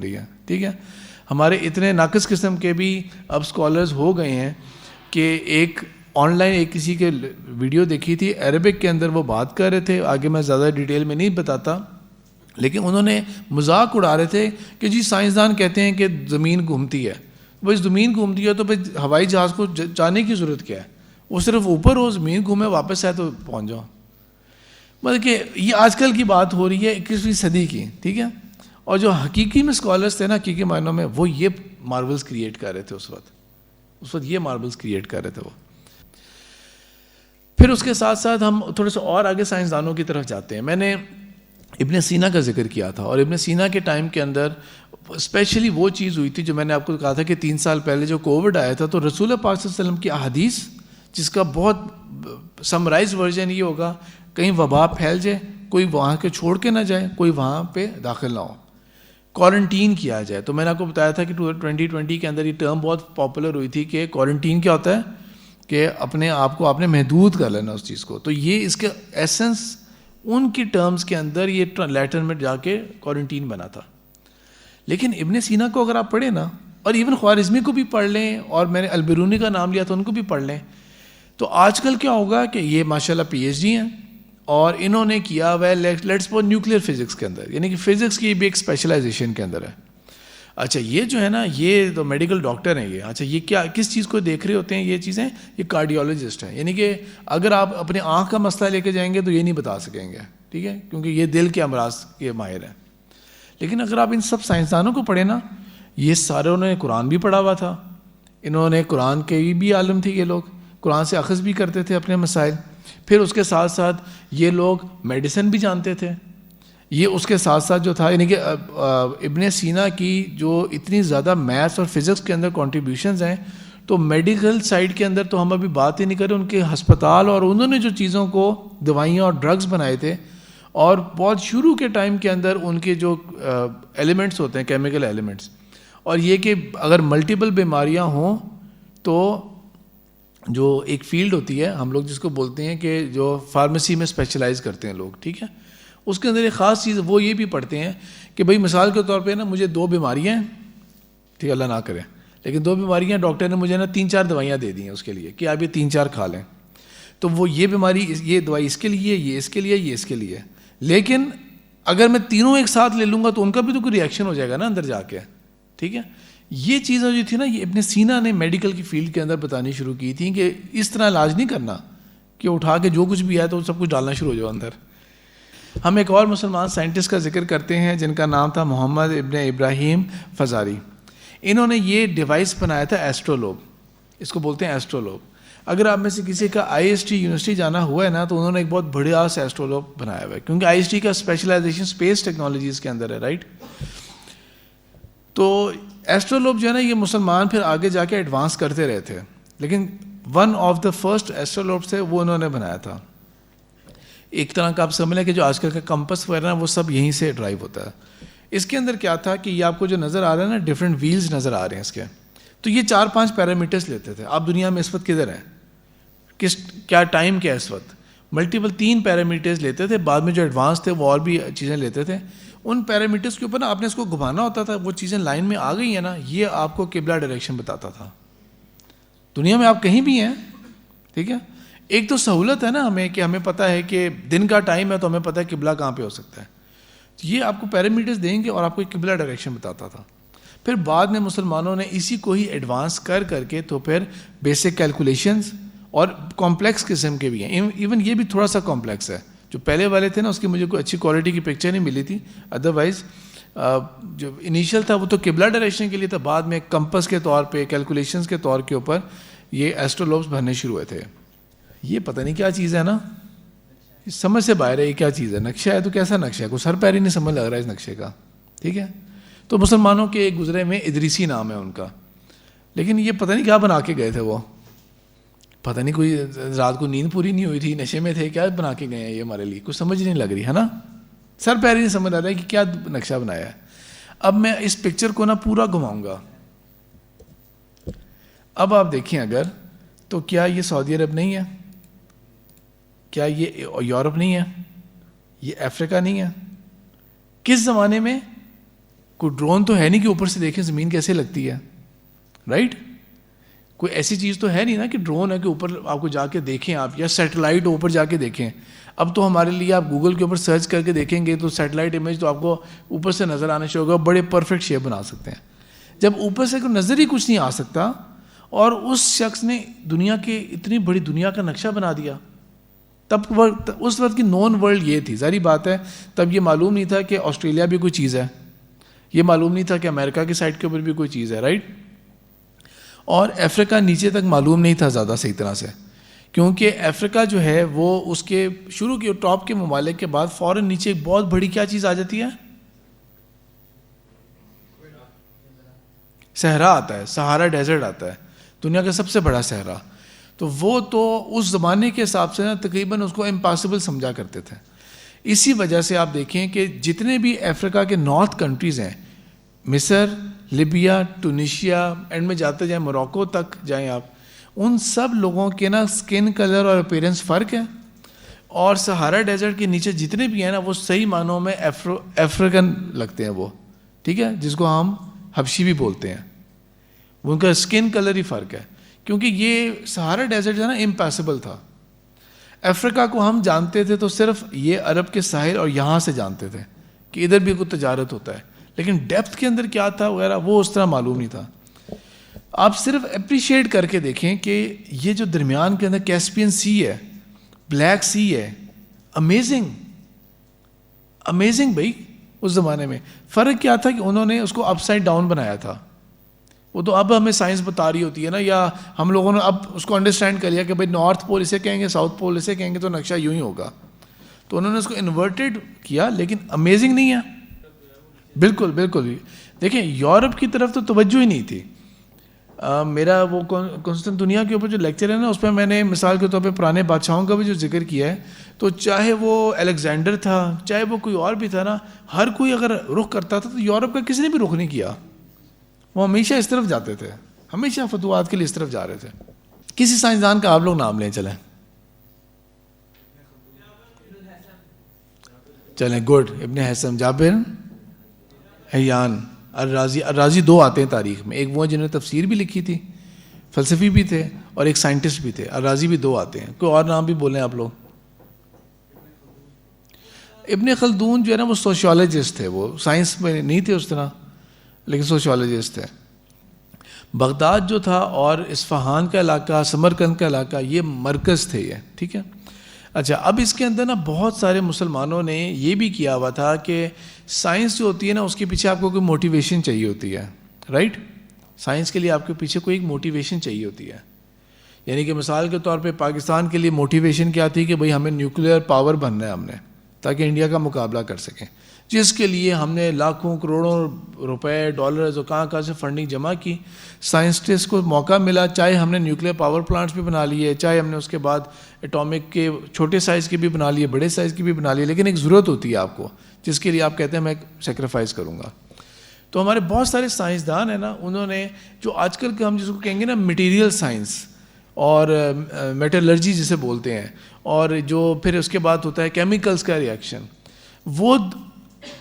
رہی ہے, ٹھیک ہے. ہمارے اتنے ناقص قسم کے بھی اب اسکالرز ہو گئے ہیں کہ ایک آن لائن ایک کسی کے ویڈیو دیکھی تھی, عربک کے اندر وہ بات کر رہے تھے, آگے میں زیادہ ڈیٹیل میں نہیں بتاتا, لیکن انہوں نے مذاق اڑا رہے تھے کہ جی سائنسدان کہتے ہیں کہ زمین گھومتی ہے. بھائی زمین گھومتی ہے تو پھر ہوائی جہاز کو جانے کی ضرورت کیا ہے؟ وہ صرف اوپر ہو, زمین گھومے واپس آئے تو پہنچ جاؤ. مطلب کہ یہ آج کل کی بات ہو رہی ہے 21ویں صدی کی, ٹھیک ہے. اور جو حقیقی میں اسکالرس تھے نا, حقیقی معنوں میں, وہ یہ مارولز کریٹ کر رہے تھے اس وقت یہ مارولز کریٹ کر رہے تھے وہ. پھر اس کے ساتھ ساتھ ہم تھوڑے سے اور آگے سائنسدانوں کی طرف جاتے ہیں. میں نے ابن سینا کا ذکر کیا تھا, اور ابن سینا کے ٹائم کے اندر اسپیشلی وہ چیز ہوئی تھی جو میں نے آپ کو کہا تھا کہ 3 سال پہلے جو کووڈ آیا تھا, تو رسول پاک صلی اللہ علیہ وسلم کی احادیث, جس کا بہت سمرائز ورژن یہ ہوگا, کہیں وبا پھیل جائے, کوئی وہاں کے چھوڑ کے نہ جائے, کوئی وہاں پہ داخل نہ ہو, کوارنٹین کیا جائے. تو میں نے آپ کو بتایا تھا کہ 2020 کے اندر یہ ٹرم بہت پاپولر ہوئی تھی کہ کوارنٹین کیا ہوتا ہے کہ اپنے آپ کو آپ نے محدود کر لینا اس چیز کو. تو یہ اس کے ایسنس ان کی ٹرمز کے اندر یہ لیٹن میں جا کے کوارنٹین بنا تھا. لیکن ابن سینا کو اگر آپ پڑھیں نا, اور ایون خوارزمی کو بھی پڑھ لیں, اور میں نے البرونی کا نام لیا تو ان کو بھی پڑھ لیں, تو آج کل کیا ہوگا کہ یہ ماشاءاللہ پی ایچ ڈی ہیں, اور انہوں نے کیا ہوا ہے لیٹس سپوز نیوکلیئر فزکس کے اندر, یعنی کہ فزکس کی بھی ایک اسپیشلائزیشن کے اندر ہے. اچھا یہ جو ہے نا, یہ تو میڈیکل ڈاکٹر ہیں یہ. اچھا یہ کیا کس چیز کو دیکھ رہے ہوتے ہیں یہ چیزیں؟ یہ کارڈیولوجسٹ ہیں. یعنی کہ اگر آپ اپنے آنکھ کا مسئلہ لے کے جائیں گے تو یہ نہیں بتا سکیں گے, ٹھیک ہے, کیونکہ یہ دل کے امراض کے ماہر ہیں. لیکن اگر آپ ان سب سائنسدانوں کو پڑھیں نا, یہ سارے انہوں نے قرآن بھی پڑھا ہوا تھا, انہوں نے قرآن کے بھی عالم تھے, یہ لوگ قرآن سے اخذ بھی کرتے تھے اپنے مسائل. پھر اس کے ساتھ ساتھ یہ لوگ میڈیسن بھی جانتے تھے. یہ اس کے ساتھ ساتھ جو تھا, یعنی کہ ابن سینا کی جو اتنی زیادہ میتھس اور فزکس کے اندر کنٹریبیوشنز ہیں, تو میڈیکل سائڈ کے اندر تو ہم ابھی بات ہی نہیں کریں. ان کے ہسپتال اور انہوں نے جو چیزوں کو دوائیاں اور ڈرگز بنائے تھے, اور بہت شروع کے ٹائم کے اندر ان کے جو ایلیمنٹس ہوتے ہیں, کیمیکل ایلیمنٹس, اور یہ کہ اگر ملٹیپل بیماریاں ہوں تو جو ایک فیلڈ ہوتی ہے ہم لوگ جس کو بولتے ہیں کہ جو فارمیسی میں اسپیشلائز کرتے ہیں لوگ, ٹھیک ہے, اس کے اندر ایک خاص چیز وہ یہ بھی پڑھتے ہیں کہ بھئی مثال کے طور پہ نا مجھے 2 بیماریاں ہیں, ٹھیک, اللہ نہ کرے, لیکن 2 بیماریاں, ڈاکٹر نے مجھے نا 3-4 دوائیاں دے دی ہیں اس کے لیے کہ آپ یہ 3-4 کھا لیں. تو وہ یہ بیماری, یہ دوائی اس کے لیے, یہ اس کے لیے, یہ اس کے لیے. لیکن اگر میں تینوں ایک ساتھ لے لوں گا تو ان کا بھی تو کوئی ریئیکشن ہو جائے گا نا اندر جا کے, ٹھیک ہے. یہ چیزیں جو تھی نا, یہ ابن سینا نے میڈیکل کی فیلڈ کے اندر بتانی شروع کی تھیں کہ اس طرح علاج نہیں کرنا کہ اٹھا کے جو کچھ بھی ہے تو سب کچھ ڈالنا شروع ہو جاؤ اندر. ہم ایک اور مسلمان سائنٹسٹ کا ذکر کرتے ہیں جن کا نام تھا محمد ابن ابراہیم فزاری. انہوں نے یہ ڈیوائس بنایا تھا ایسٹرولوب, اس کو بولتے ہیں ایسٹرولوب. اگر آپ میں سے کسی کا IST یونیورسٹی جانا ہوا ہے نا, تو انہوں نے ایک بہت بڑھیا سا ایسٹرولوب بنایا ہوا ہے, کیونکہ IST کا اسپیشلائزیشن اسپیس ٹیکنالوجیز کے اندر ہے, رائٹ. تو ایسٹرولوب جو ہے نا, یہ مسلمان پھر آگے جا کے ایڈوانس کرتے رہے تھے, لیکن ون آف دا فرسٹ ایسٹرولوب تھے وہ انہوں نے بنایا تھا. ایک طرح کا آپ سمجھ لیں کہ جو آج کل کا کمپس وغیرہ وہ سب یہیں سے ڈرائیو ہوتا ہے. اس کے اندر کیا تھا کہ یہ آپ کو جو نظر آ رہا ہے نا, ڈفرینٹ ویلز نظر آ رہے ہیں اس کے, تو یہ 4-5 پیرامیٹرز لیتے تھے. آپ دنیا میں اس وقت کدھر ہیں, کیا ٹائم کیا ہے اس وقت, ملٹیپل 3 پیرامیٹرز لیتے تھے. بعد میں جو ایڈوانس تھے وہ اور بھی چیزیں لیتے تھے. ان پیرامیٹرز کے اوپر نا آپ نے اس کو گھمانا ہوتا تھا, وہ چیزیں لائن میں آ گئی ہیں نا, یہ آپ کو قبلہ ڈائریکشن بتاتا تھا. دنیا میں آپ کہیں بھی ہیں, ٹھیک ہے. ایک تو سہولت ہے نا ہمیں کہ ہمیں پتہ ہے کہ دن کا ٹائم ہے تو ہمیں پتہ ہے قبلہ کہاں پہ ہو سکتا ہے. یہ آپ کو پیرامیٹرز دیں گے اور آپ کو ایک قبلہ ڈائریکشن بتاتا تھا. پھر بعد میں مسلمانوں نے اسی کو ہی ایڈوانس کر کے تو پھر بیسک کیلکولیشنز اور کمپلیکس قسم کے بھی ہیں. ایون یہ بھی تھوڑا سا کمپلیکس ہے. جو پہلے والے تھے نا اس کی مجھے کوئی اچھی کوالٹی کی پکچر نہیں ملی تھی, ادروائز جو انیشیل تھا وہ تو قبلہ ڈائریکشن کے لیے تھا. بعد میں کمپس کے طور پہ, کیلکولیشنز کے طور کے اوپر یہ ایسٹرولوبس بھرنے شروع ہوئے تھے. یہ پتہ نہیں کیا چیز ہے نا, سمجھ سے باہر ہے. یہ کیا چیز ہے, نقشہ ہے تو کیسا نقشہ ہے, کوئی سر پیر ہی نہیں سمجھ لگ رہا ہے اس نقشے کا, ٹھیک ہے. تو مسلمانوں کے ایک گزرے میں ادریسی نام ہے ان کا, لیکن یہ پتہ نہیں کیا بنا کے گئے تھے وہ, پتہ نہیں کوئی رات کو نیند پوری نہیں ہوئی تھی, نشے میں تھے, کیا بنا کے گئے ہیں یہ ہمارے لیے, کچھ سمجھ نہیں لگ رہی ہے نا, سر پیر ہی نہیں سمجھ آ رہا ہے کہ کیا نقشہ بنایا ہے. اب میں اس پکچر کو نا پورا گھماؤں گا. اب آپ دیکھیں اگر, تو کیا یہ سعودی عرب نہیں ہے, کیا یہ یورپ نہیں ہے, یہ افریقہ نہیں ہے. کس زمانے میں کوئی ڈرون تو ہے نہیں کہ اوپر سے دیکھیں زمین کیسے لگتی ہے, رائٹ. کوئی ایسی چیز تو ہے نہیں نا کہ ڈرون ہے کہ اوپر آپ کو جا کے دیکھیں آپ, یا سیٹلائٹ اوپر جا کے دیکھیں. اب تو ہمارے لیے آپ گوگل کے اوپر سرچ کر کے دیکھیں گے تو سیٹلائٹ امیج تو آپ کو اوپر سے نظر آنا شروع ہوگا, بڑے پرفیکٹ شیپ بنا سکتے ہیں. جب اوپر سے کوئی نظر ہی کچھ نہیں آ سکتا, اور اس شخص نے دنیا کے اتنی بڑی دنیا کا نقشہ بنا دیا, تب اس وقت کی نون ورلڈ یہ تھی. ظاہری بات ہے تب یہ معلوم نہیں تھا کہ آسٹریلیا بھی کوئی چیز ہے, یہ معلوم نہیں تھا کہ امریکہ کی سائڈ کے اوپر بھی کوئی چیز ہے, رائٹ. اور افریقہ نیچے تک معلوم نہیں تھا زیادہ صحیح طرح سے, کیونکہ افریقہ جو ہے وہ اس کے شروع کے ٹاپ کے ممالک کے بعد فوراً نیچے ایک بہت بڑی کیا چیز آ جاتی ہے, صحرا آتا ہے, سہارا ڈیزرٹ آتا ہے, دنیا کا سب سے بڑا صحرا. تو وہ تو اس زمانے کے حساب سے نا تقریباً اس کو امپاسبل سمجھا کرتے تھے. اسی وجہ سے آپ دیکھیں کہ جتنے بھی افریقہ کے نارتھ کنٹریز ہیں, مصر, لیبیا, ٹونیشیا, اینڈ میں جاتے جائیں موروکو تک جائیں آپ, ان سب لوگوں کے نا سکن کلر اور اپیرنس فرق ہے. اور سہارا ڈیزرٹ کے نیچے جتنے بھی ہیں نا وہ صحیح معنوں میں افریقن لگتے ہیں وہ, ٹھیک ہے, جس کو ہم حبشی بھی بولتے ہیں. ان کا سکن کلر ہی فرق ہے, کیونکہ یہ سہارا ڈیزرٹ جو ہے نا امپاسبل تھا. افریقہ کو ہم جانتے تھے تو صرف یہ عرب کے ساحل اور یہاں سے جانتے تھے کہ ادھر بھی کوئی تجارت ہوتا ہے, لیکن ڈیپتھ کے اندر کیا تھا وغیرہ وہ اس طرح معلوم نہیں تھا. آپ صرف اپریشیٹ کر کے دیکھیں کہ یہ جو درمیان کے اندر کیسپین سی ہے, بلیک سی ہے, امیزنگ امیزنگ بھائی. اس زمانے میں فرق کیا تھا کہ انہوں نے اس کو اپ سائڈ ڈاؤن بنایا تھا. وہ تو اب ہمیں سائنس بتا رہی ہوتی ہے نا, یا ہم لوگوں نے اب اس کو انڈرسٹینڈ کر لیا کہ بھائی نارتھ پول اسے کہیں گے, ساؤتھ پول اسے کہیں گے, تو نقشہ یوں ہی ہوگا. تو انہوں نے اس کو انورٹڈ کیا, لیکن امیزنگ نہیں ہے. بالکل بالکل. دیکھیں یورپ کی طرف تو توجہ ہی نہیں تھی. میرا وہ قسطنطنیہ کے اوپر جو لیکچر ہے نا, اس پہ میں نے مثال کے طور پہ پرانے بادشاہوں کا بھی جو ذکر کیا ہے, تو چاہے وہ الیگزینڈر تھا, چاہے وہ کوئی اور بھی تھا نا, ہر کوئی اگر رخ کرتا تھا تو یورپ کا کسی نے بھی رخ نہیں کیا. وہ ہمیشہ اس طرف جاتے تھے, ہمیشہ فتوحات کے لیے اس طرف جا رہے تھے. کسی سائنسدان کا آپ لوگ نام لیں, چلیں گڈ. ابن حیثم, جابر, حیان, الرازی. الرازی دو آتے ہیں تاریخ میں, ایک وہ جنہوں نے تفسیر بھی لکھی تھی, فلسفی بھی تھے, اور ایک سائنٹسٹ بھی تھے. الرازی بھی دو آتے ہیں. کوئی اور نام بھی بولیں آپ لوگ. ابن خلدون جو ہے نا وہ سوشیولوجسٹ تھے, وہ سائنس میں نہیں تھے اس طرح, لیکن سوشیولوجسٹ تھے. بغداد جو تھا اور اصفہان کا علاقہ, سمرقند کا علاقہ, یہ مرکز تھے یہ, ٹھیک ہے. اچھا, اب اس کے اندر نا بہت سارے مسلمانوں نے یہ بھی کیا ہوا تھا کہ سائنس جو ہوتی ہے نا اس کے پیچھے آپ کو کوئی موٹیویشن چاہیے ہوتی ہے, رائٹ. سائنس کے لیے آپ کے پیچھے کوئی ایک موٹیویشن چاہیے ہوتی ہے. یعنی کہ مثال کے طور پہ پاکستان کے لیے موٹیویشن کیا تھی کہ بھئی ہمیں نیوکلیئر پاور بننا ہے ہم نے, تاکہ انڈیا کا مقابلہ کر سکیں, جس کے لیے ہم نے لاکھوں کروڑوں روپے, ڈالرز اور کہاں سے فنڈنگ جمع کی. سائنسٹسٹ کو موقع ملا, چاہے ہم نے نیوکلیئر پاور پلانٹس بھی بنا لیے, چاہے ہم نے اس کے بعد ایٹامک کے چھوٹے سائز کے بھی بنا لیے, بڑے سائز کی بھی بنا لیے, لیکن ایک ضرورت ہوتی ہے آپ کو جس کے لیے آپ کہتے ہیں میں سیکریفائز کروں گا. تو ہمارے بہت سارے سائنسدان ہیں نا, انہوں نے جو آج کل کے ہم جس کو کہیں گے نا میٹیریل سائنس اور میٹالرجی جسے بولتے ہیں, اور جو پھر اس کے بعد ہوتا ہے کیمیکلز کا ریئیکشن, وہ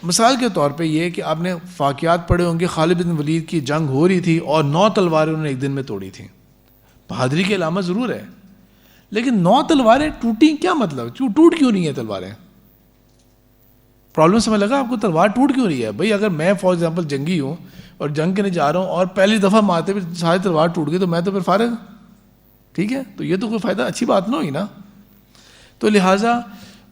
مثال کے طور پہ یہ کہ آپ نے واقعات پڑھے ہوں گے, خالد بن ولید کی جنگ ہو رہی تھی اور 9 تلواریں انہوں نے ایک دن میں توڑی تھیں. بہادری کی علامت ضرور ہے, لیکن 9 تلواریں ٹوٹیں, کیا مطلب, ٹوٹ کیوں نہیں ہیں تلواریں؟ پرابلم سمجھ لگا آپ کو, تلوار ٹوٹ کیوں رہی ہے؟ بھائی اگر میں فار ایگزامپل جنگی ہوں اور جنگ کرنے جا رہا ہوں اور پہلی دفعہ مارتے پھر ساری تلوار ٹوٹ گئی تو میں تو پھر فارغ, ٹھیک ہے. تو یہ تو کوئی فائدہ, اچھی بات نہ ہوئی نا. تو لہٰذا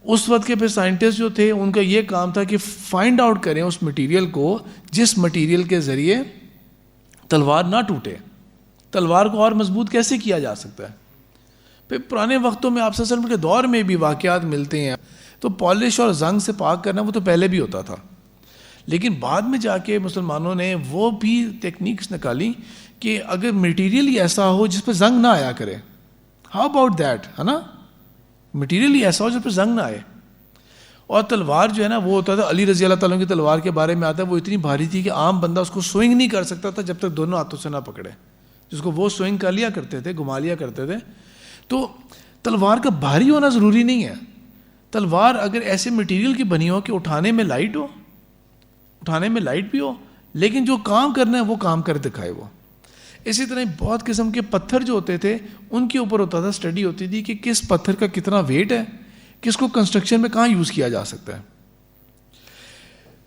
اس وقت کے پھر سائنٹسٹ جو تھے ان کا یہ کام تھا کہ فائنڈ آؤٹ کریں اس مٹیریل کو جس مٹیریل کے ذریعے تلوار نہ ٹوٹے, تلوار کو اور مضبوط کیسے کیا جا سکتا ہے. پھر پرانے وقتوں میں آپ صلی اللہ علیہ وسلم کے دور میں بھی واقعات ملتے ہیں, تو پالش اور زنگ سے پاک کرنا وہ تو پہلے بھی ہوتا تھا, لیکن بعد میں جا کے مسلمانوں نے وہ بھی ٹیکنیکس نکالی کہ اگر مٹیریل ہی ایسا ہو جس پہ زنگ نہ آیا کرے, ہاؤ اباؤٹ دیٹ, ہے نا, مٹیریلی ایسا ہو جس پہ زنگ نہ آئے. اور تلوار جو ہے نا وہ ہوتا تھا, علی رضی اللہ تعالیٰ کی تلوار کے بارے میں آتا ہے, وہ اتنی بھاری تھی کہ عام بندہ اس کو سوئنگ نہیں کر سکتا تھا جب تک دونوں ہاتھوں سے نہ پکڑے, جس کو وہ سوئنگ کر لیا کرتے تھے, گھما لیا کرتے تھے. تو تلوار کا بھاری ہونا ضروری نہیں ہے. تلوار اگر ایسے مٹیریل کی بنی ہو کہ اٹھانے میں لائٹ ہو, اٹھانے میں لائٹ بھی ہو, لیکن جو کام کرنا ہے وہ کام کر دکھائے وہ. اسی طرح بہت قسم کے پتھر جو ہوتے تھے ان کے اوپر ہوتا تھا, اسٹڈی ہوتی تھی کہ کس پتھر کا کتنا ویٹ ہے, کس کو کنسٹرکشن میں کہاں یوز کیا جا سکتا ہے.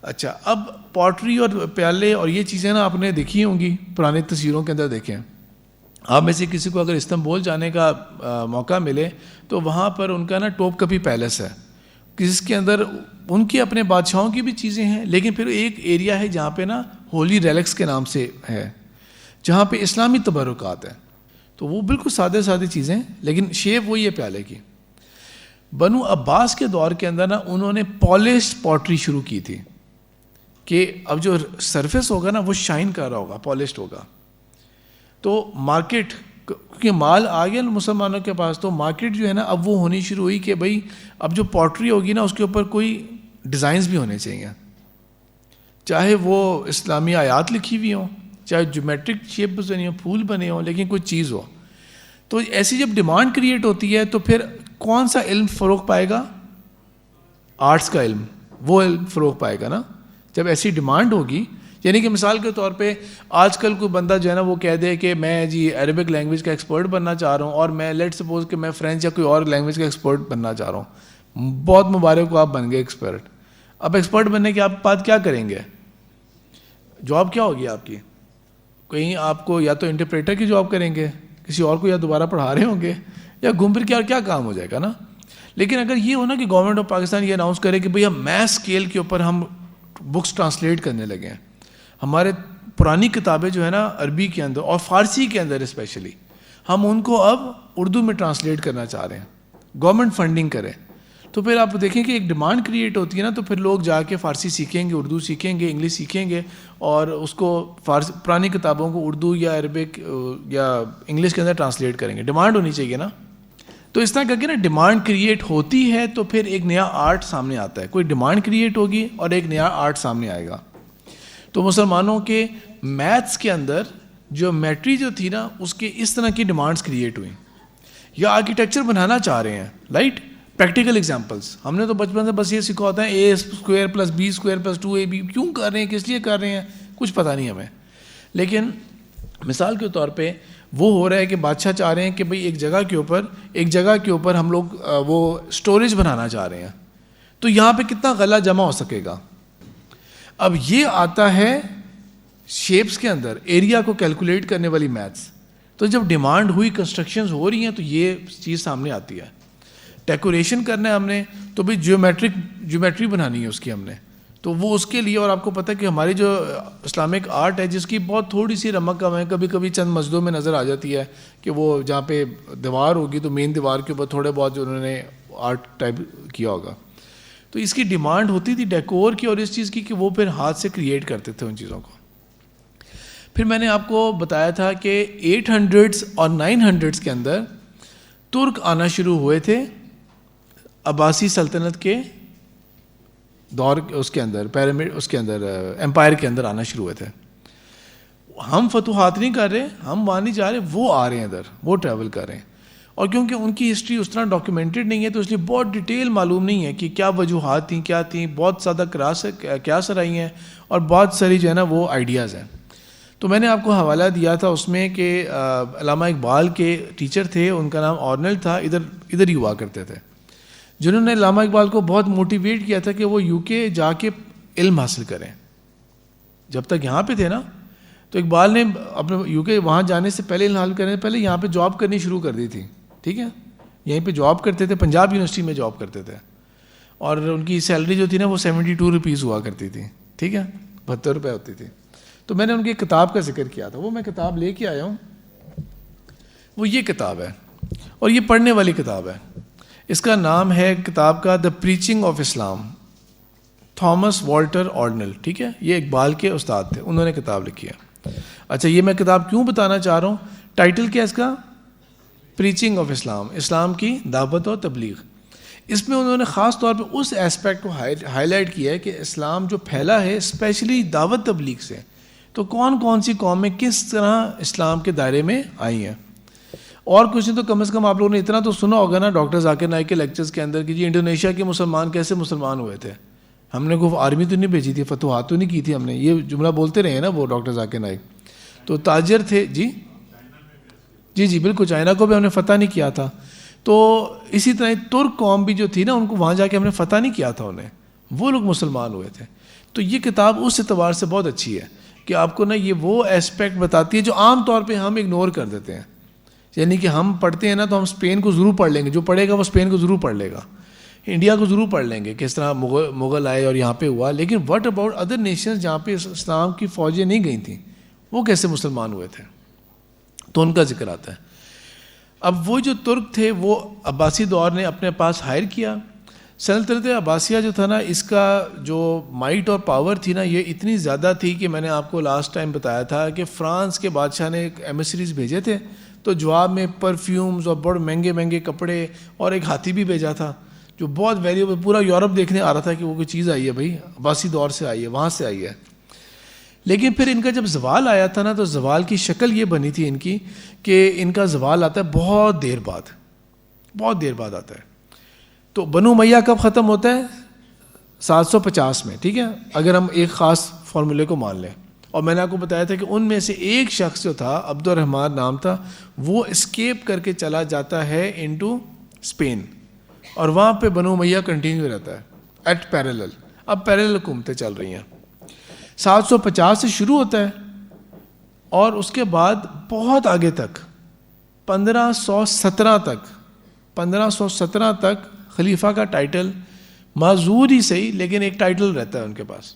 اچھا, اب پوٹری اور پیالے اور یہ چیزیں نا آپ نے دیکھی ہوں گی, پرانی تصویروں کے اندر دیکھیں. آپ میں سے کسی کو اگر استنبول جانے کا موقع ملے تو وہاں پر ان کا نا ٹوپ کپی پیلس ہے, جس کے اندر ان کے اپنے بادشاہوں کی بھی چیزیں ہیں, لیکن پھر ایک ایریا ہے جہاں پہ نا ہولی ریلکس کے نام سے ہے, جہاں پہ اسلامی تبرکات ہیں. تو وہ بالکل سادے سادی چیزیں, لیکن شیپ وہی ہے پیالے کی. بنو عباس کے دور کے اندر نا انہوں نے پالشڈ پوٹری شروع کی تھی کہ اب جو سرفیس ہوگا نا وہ شائن کر رہا ہوگا, پالشڈ ہوگا. تو مارکیٹ, کیونکہ مال آ گیا مسلمانوں کے پاس, تو مارکیٹ جو ہے نا اب وہ ہونی شروع ہوئی کہ بھائی اب جو پوٹری ہوگی نا اس کے اوپر کوئی ڈیزائنز بھی ہونے چاہیے, چاہے وہ اسلامی آیات لکھی ہوئی ہوں, چاہے جیومیٹرک شیپ بنی ہو, پھول بنے ہوں, لیکن کوئی چیز ہو. تو ایسی جب ڈیمانڈ کریٹ ہوتی ہے تو پھر کون سا علم فروغ پائے گا؟ آرٹس کا علم, وہ علم فروغ پائے گا نا جب ایسی ڈیمانڈ ہوگی. یعنی کہ مثال کے طور پہ آج کل کوئی بندہ جو ہے نا وہ کہہ دے کہ میں جی عربک لینگویج کا ایکسپرٹ بننا چاہ رہا ہوں, اور میں لیٹ سپوز کہ میں فرینچ یا کوئی اور لینگویج کا ایکسپرٹ بننا چاہ رہا ہوں. بہت مبارک ہو, آپ بن گئے ایکسپرٹ. اب ایکسپرٹ بننے کے آپ بعد کیا کریں گے؟ جاب کیا ہوگی آپ کی؟ کہیں آپ کو یا تو انٹرپریٹر کی جاب کریں گے, کسی اور کو یا دوبارہ پڑھا رہے ہوں گے, یا گھوم پھر کے اور کیا کام ہو جائے گا نا. لیکن اگر یہ ہو نا کہ گورنمنٹ آف پاکستان یہ اناؤنس کرے کہ بھئی ہم میس اسکیل کے اوپر ہم بکس ٹرانسلیٹ کرنے لگے ہیں, ہمارے پرانی کتابیں جو ہے نا عربی کے اندر اور فارسی کے اندر اسپیشلی, ہم ان کو اب اردو میں ٹرانسلیٹ کرنا چاہ رہے ہیں, گورنمنٹ فنڈنگ کرے, تو پھر آپ دیکھیں کہ ایک ڈیمانڈ کریٹ ہوتی ہے نا, تو پھر لوگ جا کے فارسی سیکھیں گے, اردو سیکھیں گے, انگلش سیکھیں گے, اور اس کو پرانی کتابوں کو اردو یا عربک یا انگلش کے اندر ٹرانسلیٹ کریں گے. ڈیمانڈ ہونی چاہیے نا. تو اس طرح کر کے نا ڈیمانڈ کریٹ ہوتی ہے تو پھر ایک نیا آرٹ سامنے آتا ہے. کوئی ڈیمانڈ کریٹ ہوگی اور ایک نیا آرٹ سامنے آئے گا. تو مسلمانوں کے میتھس کے اندر جیومیٹری جو تھی نا اس کے اس طرح کی ڈیمانڈس کریٹ ہوئیں. یا آرکیٹیکچر بنانا چاہ رہے ہیں, رائٹ, پریکٹیکل ایگزامپلس. ہم نے تو بچپن سے بس یہ سیکھا ہوتا ہے A square plus B square plus 2ab, کیوں کر رہے ہیں, کس لیے کر رہے ہیں, کچھ پتہ نہیں ہمیں. لیکن مثال کے طور پہ وہ ہو رہا ہے کہ بادشاہ چاہ رہے ہیں کہ بھئی ایک جگہ کے اوپر ہم لوگ وہ اسٹوریج بنانا چاہ رہے ہیں, تو یہاں پہ کتنا غلہ جمع ہو سکے گا. اب یہ آتا ہے شیپس کے اندر, ایریا کو کیلکولیٹ کرنے والی میتھس. تو جب ڈیمانڈ ہوئی, کنسٹرکشنز ہو رہی ہیں, تو یہ چیز سامنے آتی ہے. ڈیکوریشن کرنا ہے ہم نے تو بھئی جیومیٹری بنانی ہے اس کی ہم نے, تو وہ اس کے لیے. اور آپ کو پتہ ہے کہ ہماری جو اسلامک آرٹ ہے جس کی بہت تھوڑی سی رمق ہے, کبھی کبھی چند مسجدوں میں نظر آ جاتی ہے کہ وہ جہاں پہ دیوار ہوگی تو مین دیوار کے اوپر تھوڑے بہت جو انہوں نے آرٹ ٹائپ کیا ہوگا. تو اس کی ڈیمانڈ ہوتی تھی ڈیکور کی اور اس چیز کی کہ وہ پھر ہاتھ سے کریٹ کرتے تھے ان چیزوں کو. پھر میں نے آپ کو بتایا تھا کہ 800s اور 900s کے اندر ترک آنا شروع ہوئے تھے عباسی سلطنت کے دور, اس کے اندر پیرامڈ, اس کے اندر امپائر کے اندر آنا شروع ہوئے تھے. ہم فتوحات نہیں کر رہے, ہم وہاں نہیں جا رہے, وہ آ رہے ہیں ادھر, وہ ٹریول کر رہے ہیں. اور کیونکہ ان کی ہسٹری اس طرح ڈاکیومنٹڈ نہیں ہے تو اس لیے بہت ڈیٹیل معلوم نہیں ہے کہ کیا وجوہات تھیں, کیا تھیں. بہت زیادہ کیا سرائی ہیں اور بہت ساری جو ہے نا وہ آئیڈیاز ہیں. تو میں نے آپ کو حوالہ دیا تھا اس میں کہ علامہ اقبال کے ٹیچر تھے, ان کا نام آرنلڈ تھا, ادھر ہی ہوا کرتے تھے, جنہوں نے علامہ اقبال کو بہت موٹیویٹ کیا تھا کہ وہ UK جا کے علم حاصل کریں. جب تک یہاں پہ تھے نا تو اقبال نے اپنے UK وہاں جانے سے پہلے علم حاصل کرنے سے پہلے یہاں پہ جاب کرنی شروع کر دی تھی. ٹھیک ہے, یہیں پہ جاب کرتے تھے, پنجاب یونیورسٹی میں جاب کرتے تھے, اور ان کی سیلری جو تھی نا وہ 72 روپیز ہوا کرتی تھی. ٹھیک ہے, 72 روپے ہوتی تھی. تو میں نے ان کی کتاب کا ذکر کیا تھا, وہ میں کتاب لے کے آیا ہوں, وہ یہ کتاب ہے اور یہ پڑھنے والی کتاب ہے. اس کا نام ہے کتاب کا the preaching of Islam, Thomas Walter Arnold. ٹھیک ہے, یہ اقبال کے استاد تھے, انہوں نے کتاب لکھی ہے. اچھا, یہ میں کتاب کیوں بتانا چاہ رہا ہوں, ٹائٹل کیا ہے اس کا, پریچنگ آف اسلام، اسلام کی دعوت اور تبلیغ. اس میں انہوں نے خاص طور پہ اس ایسپیکٹ کو ہائی لائٹ کیا ہے کہ اسلام جو پھیلا ہے اسپیشلی دعوت تبلیغ سے، تو کون کون سی قومیں کس طرح اسلام کے دائرے میں آئی ہیں. اور کچھ نہیں تو کم از کم آپ لوگوں نے اتنا تو سنا ہوگا نا ڈاکٹر ذاکر نائک کے لیکچرز کے اندر کہ جی انڈونیشیا کے مسلمان کیسے مسلمان ہوئے تھے. ہم نے کوئی آرمی تو نہیں بھیجی تھی، فتوحات تو نہیں کی تھی ہم نے، یہ جملہ بولتے رہے نا وہ ڈاکٹر ذاکر نائک. تو تاجر تھے جی بالکل، چائنا کو بھی ہم نے فتح نہیں کیا تھا. تو اسی طرح ترک قوم بھی جو تھی نا، ان کو وہاں جا کے ہم نے فتح نہیں کیا تھا انہیں، وہ لوگ مسلمان ہوئے تھے. تو یہ کتاب اس اعتبار سے بہت اچھی ہے کہ آپ کو نا یہ وہ ایسپیکٹ بتاتی ہے جو عام طور پہ ہم اگنور کر دیتے ہیں. یعنی کہ ہم پڑھتے ہیں نا تو ہم اسپین کو ضرور پڑھ لیں گے، جو پڑھے گا وہ اسپین کو ضرور پڑھ لے گا، انڈیا کو ضرور پڑھ لیں گے کس طرح مغل آئے اور یہاں پہ ہوا. لیکن واٹ اباؤٹ ادر نیشنز جہاں پہ اسلام کی فوجیں نہیں گئی تھیں، وہ کیسے مسلمان ہوئے تھے؟ تو ان کا ذکر آتا ہے. اب وہ جو ترک تھے وہ عباسی دور نے اپنے پاس ہائر کیا. سلطنت عباسیہ جو تھا نا، اس کا جو مائٹ اور پاور تھی نا، یہ اتنی زیادہ تھی کہ میں نے آپ کو لاسٹ ٹائم بتایا تھا کہ فرانس کے بادشاہ نے ایک ایمیسریز بھیجے تھے، تو جواب میں پرفیومز اور بڑے مہنگے مہنگے کپڑے اور ایک ہاتھی بھی بھیجا تھا جو بہت ویلیوبل، پورا یورپ دیکھنے آ رہا تھا کہ وہ کوئی چیز آئی ہے بھائی، عباسی دور سے آئی ہے، وہاں سے آئی ہے. لیکن پھر ان کا جب زوال آیا تھا نا، تو زوال کی شکل یہ بنی تھی ان کی کہ ان کا زوال آتا ہے بہت دیر بعد آتا ہے. تو بنو امیہ کب ختم ہوتا ہے؟ 750 میں، ٹھیک ہے، اگر ہم ایک خاص فارمولے کو مان لیں. اور میں نے آپ کو بتایا تھا کہ ان میں سے ایک شخص جو تھا، عبد الرحمن نام تھا، وہ اسکیپ کر کے چلا جاتا ہے انٹو اسپین، اور وہاں پہ بنو امیہ کنٹینیو رہتا ہے ایٹ پیرلل. اب پیرلل حکومتیں چل رہی ہیں. 750 سے شروع ہوتا ہے اور اس کے بعد بہت آگے تک 1517 تک خلیفہ کا ٹائٹل معذور ہی صحیح، لیکن ایک ٹائٹل رہتا ہے ان کے پاس.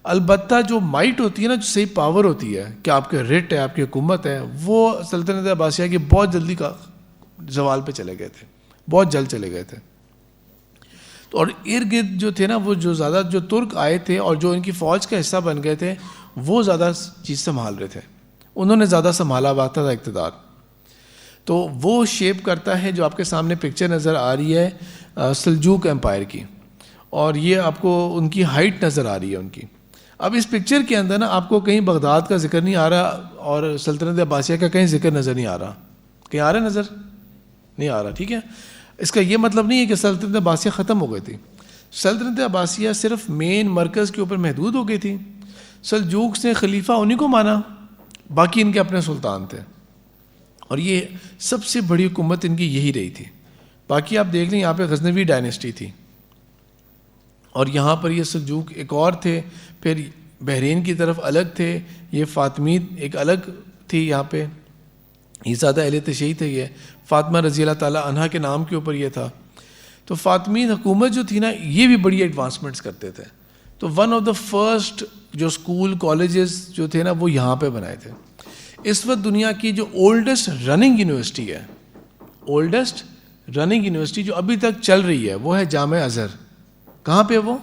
البتہ جو مائٹ ہوتی ہے نا، جو صحیح پاور ہوتی ہے کہ آپ کے رٹ ہے، آپ کی حکومت ہے، وہ سلطنت عباسیہ کی بہت جلدی کا زوال پہ چلے گئے تھے، بہت جلد چلے گئے تھے. تو اور ارد گرد جو تھے نا، وہ جو زیادہ جو ترک آئے تھے اور جو ان کی فوج کا حصہ بن گئے تھے، وہ زیادہ چیز سنبھال رہے تھے، انہوں نے زیادہ سنبھالا ہوا تھا اقتدار. تو وہ شیپ کرتا ہے جو آپ کے سامنے پکچر نظر آ رہی ہے سلجوق امپائر کی، اور یہ آپ کو ان کی ہائٹ نظر آ رہی ہے ان کی. اب اس پکچر کے اندر نا آپ کو کہیں بغداد کا ذکر نہیں آ رہا اور سلطنت عباسیہ کا کہیں ذکر نظر نہیں آ رہا. کہیں آ رہا نظر نہیں آ رہا، ٹھیک ہے. اس کا یہ مطلب نہیں ہے کہ سلطنت عباسیہ ختم ہو گئی تھی. سلطنت عباسیہ صرف مین مرکز کے اوپر محدود ہو گئی تھی. سلجوق نے خلیفہ انہی کو مانا، باقی ان کے اپنے سلطان تھے، اور یہ سب سے بڑی حکومت ان کی یہی رہی تھی. باقی آپ دیکھ لیں یہاں پہ غزنوی ڈائنیسٹی تھی، اور یہاں پر یہ سلجوق ایک اور تھے، پھر بحرین کی طرف الگ تھے، یہ فاطمید ایک الگ تھی. یہاں پہ یہ زیادہ اہل تشیع تھے، یہ فاطمہ رضی اللہ تعالیٰ عنہا کے نام کے اوپر یہ تھا. تو فاطمید حکومت جو تھی نا، یہ بھی بڑی ایڈوانسمنٹس کرتے تھے. تو ون آف دا فرسٹ جو اسکول کالجز جو تھے نا، وہ یہاں پہ بنائے تھے. اس وقت دنیا کی جو اولڈسٹ رننگ یونیورسٹی ہے، اولڈسٹ رننگ یونیورسٹی جو ابھی تک چل رہی ہے، وہ ہے جامع ازہر. کہاں پہ؟ وہ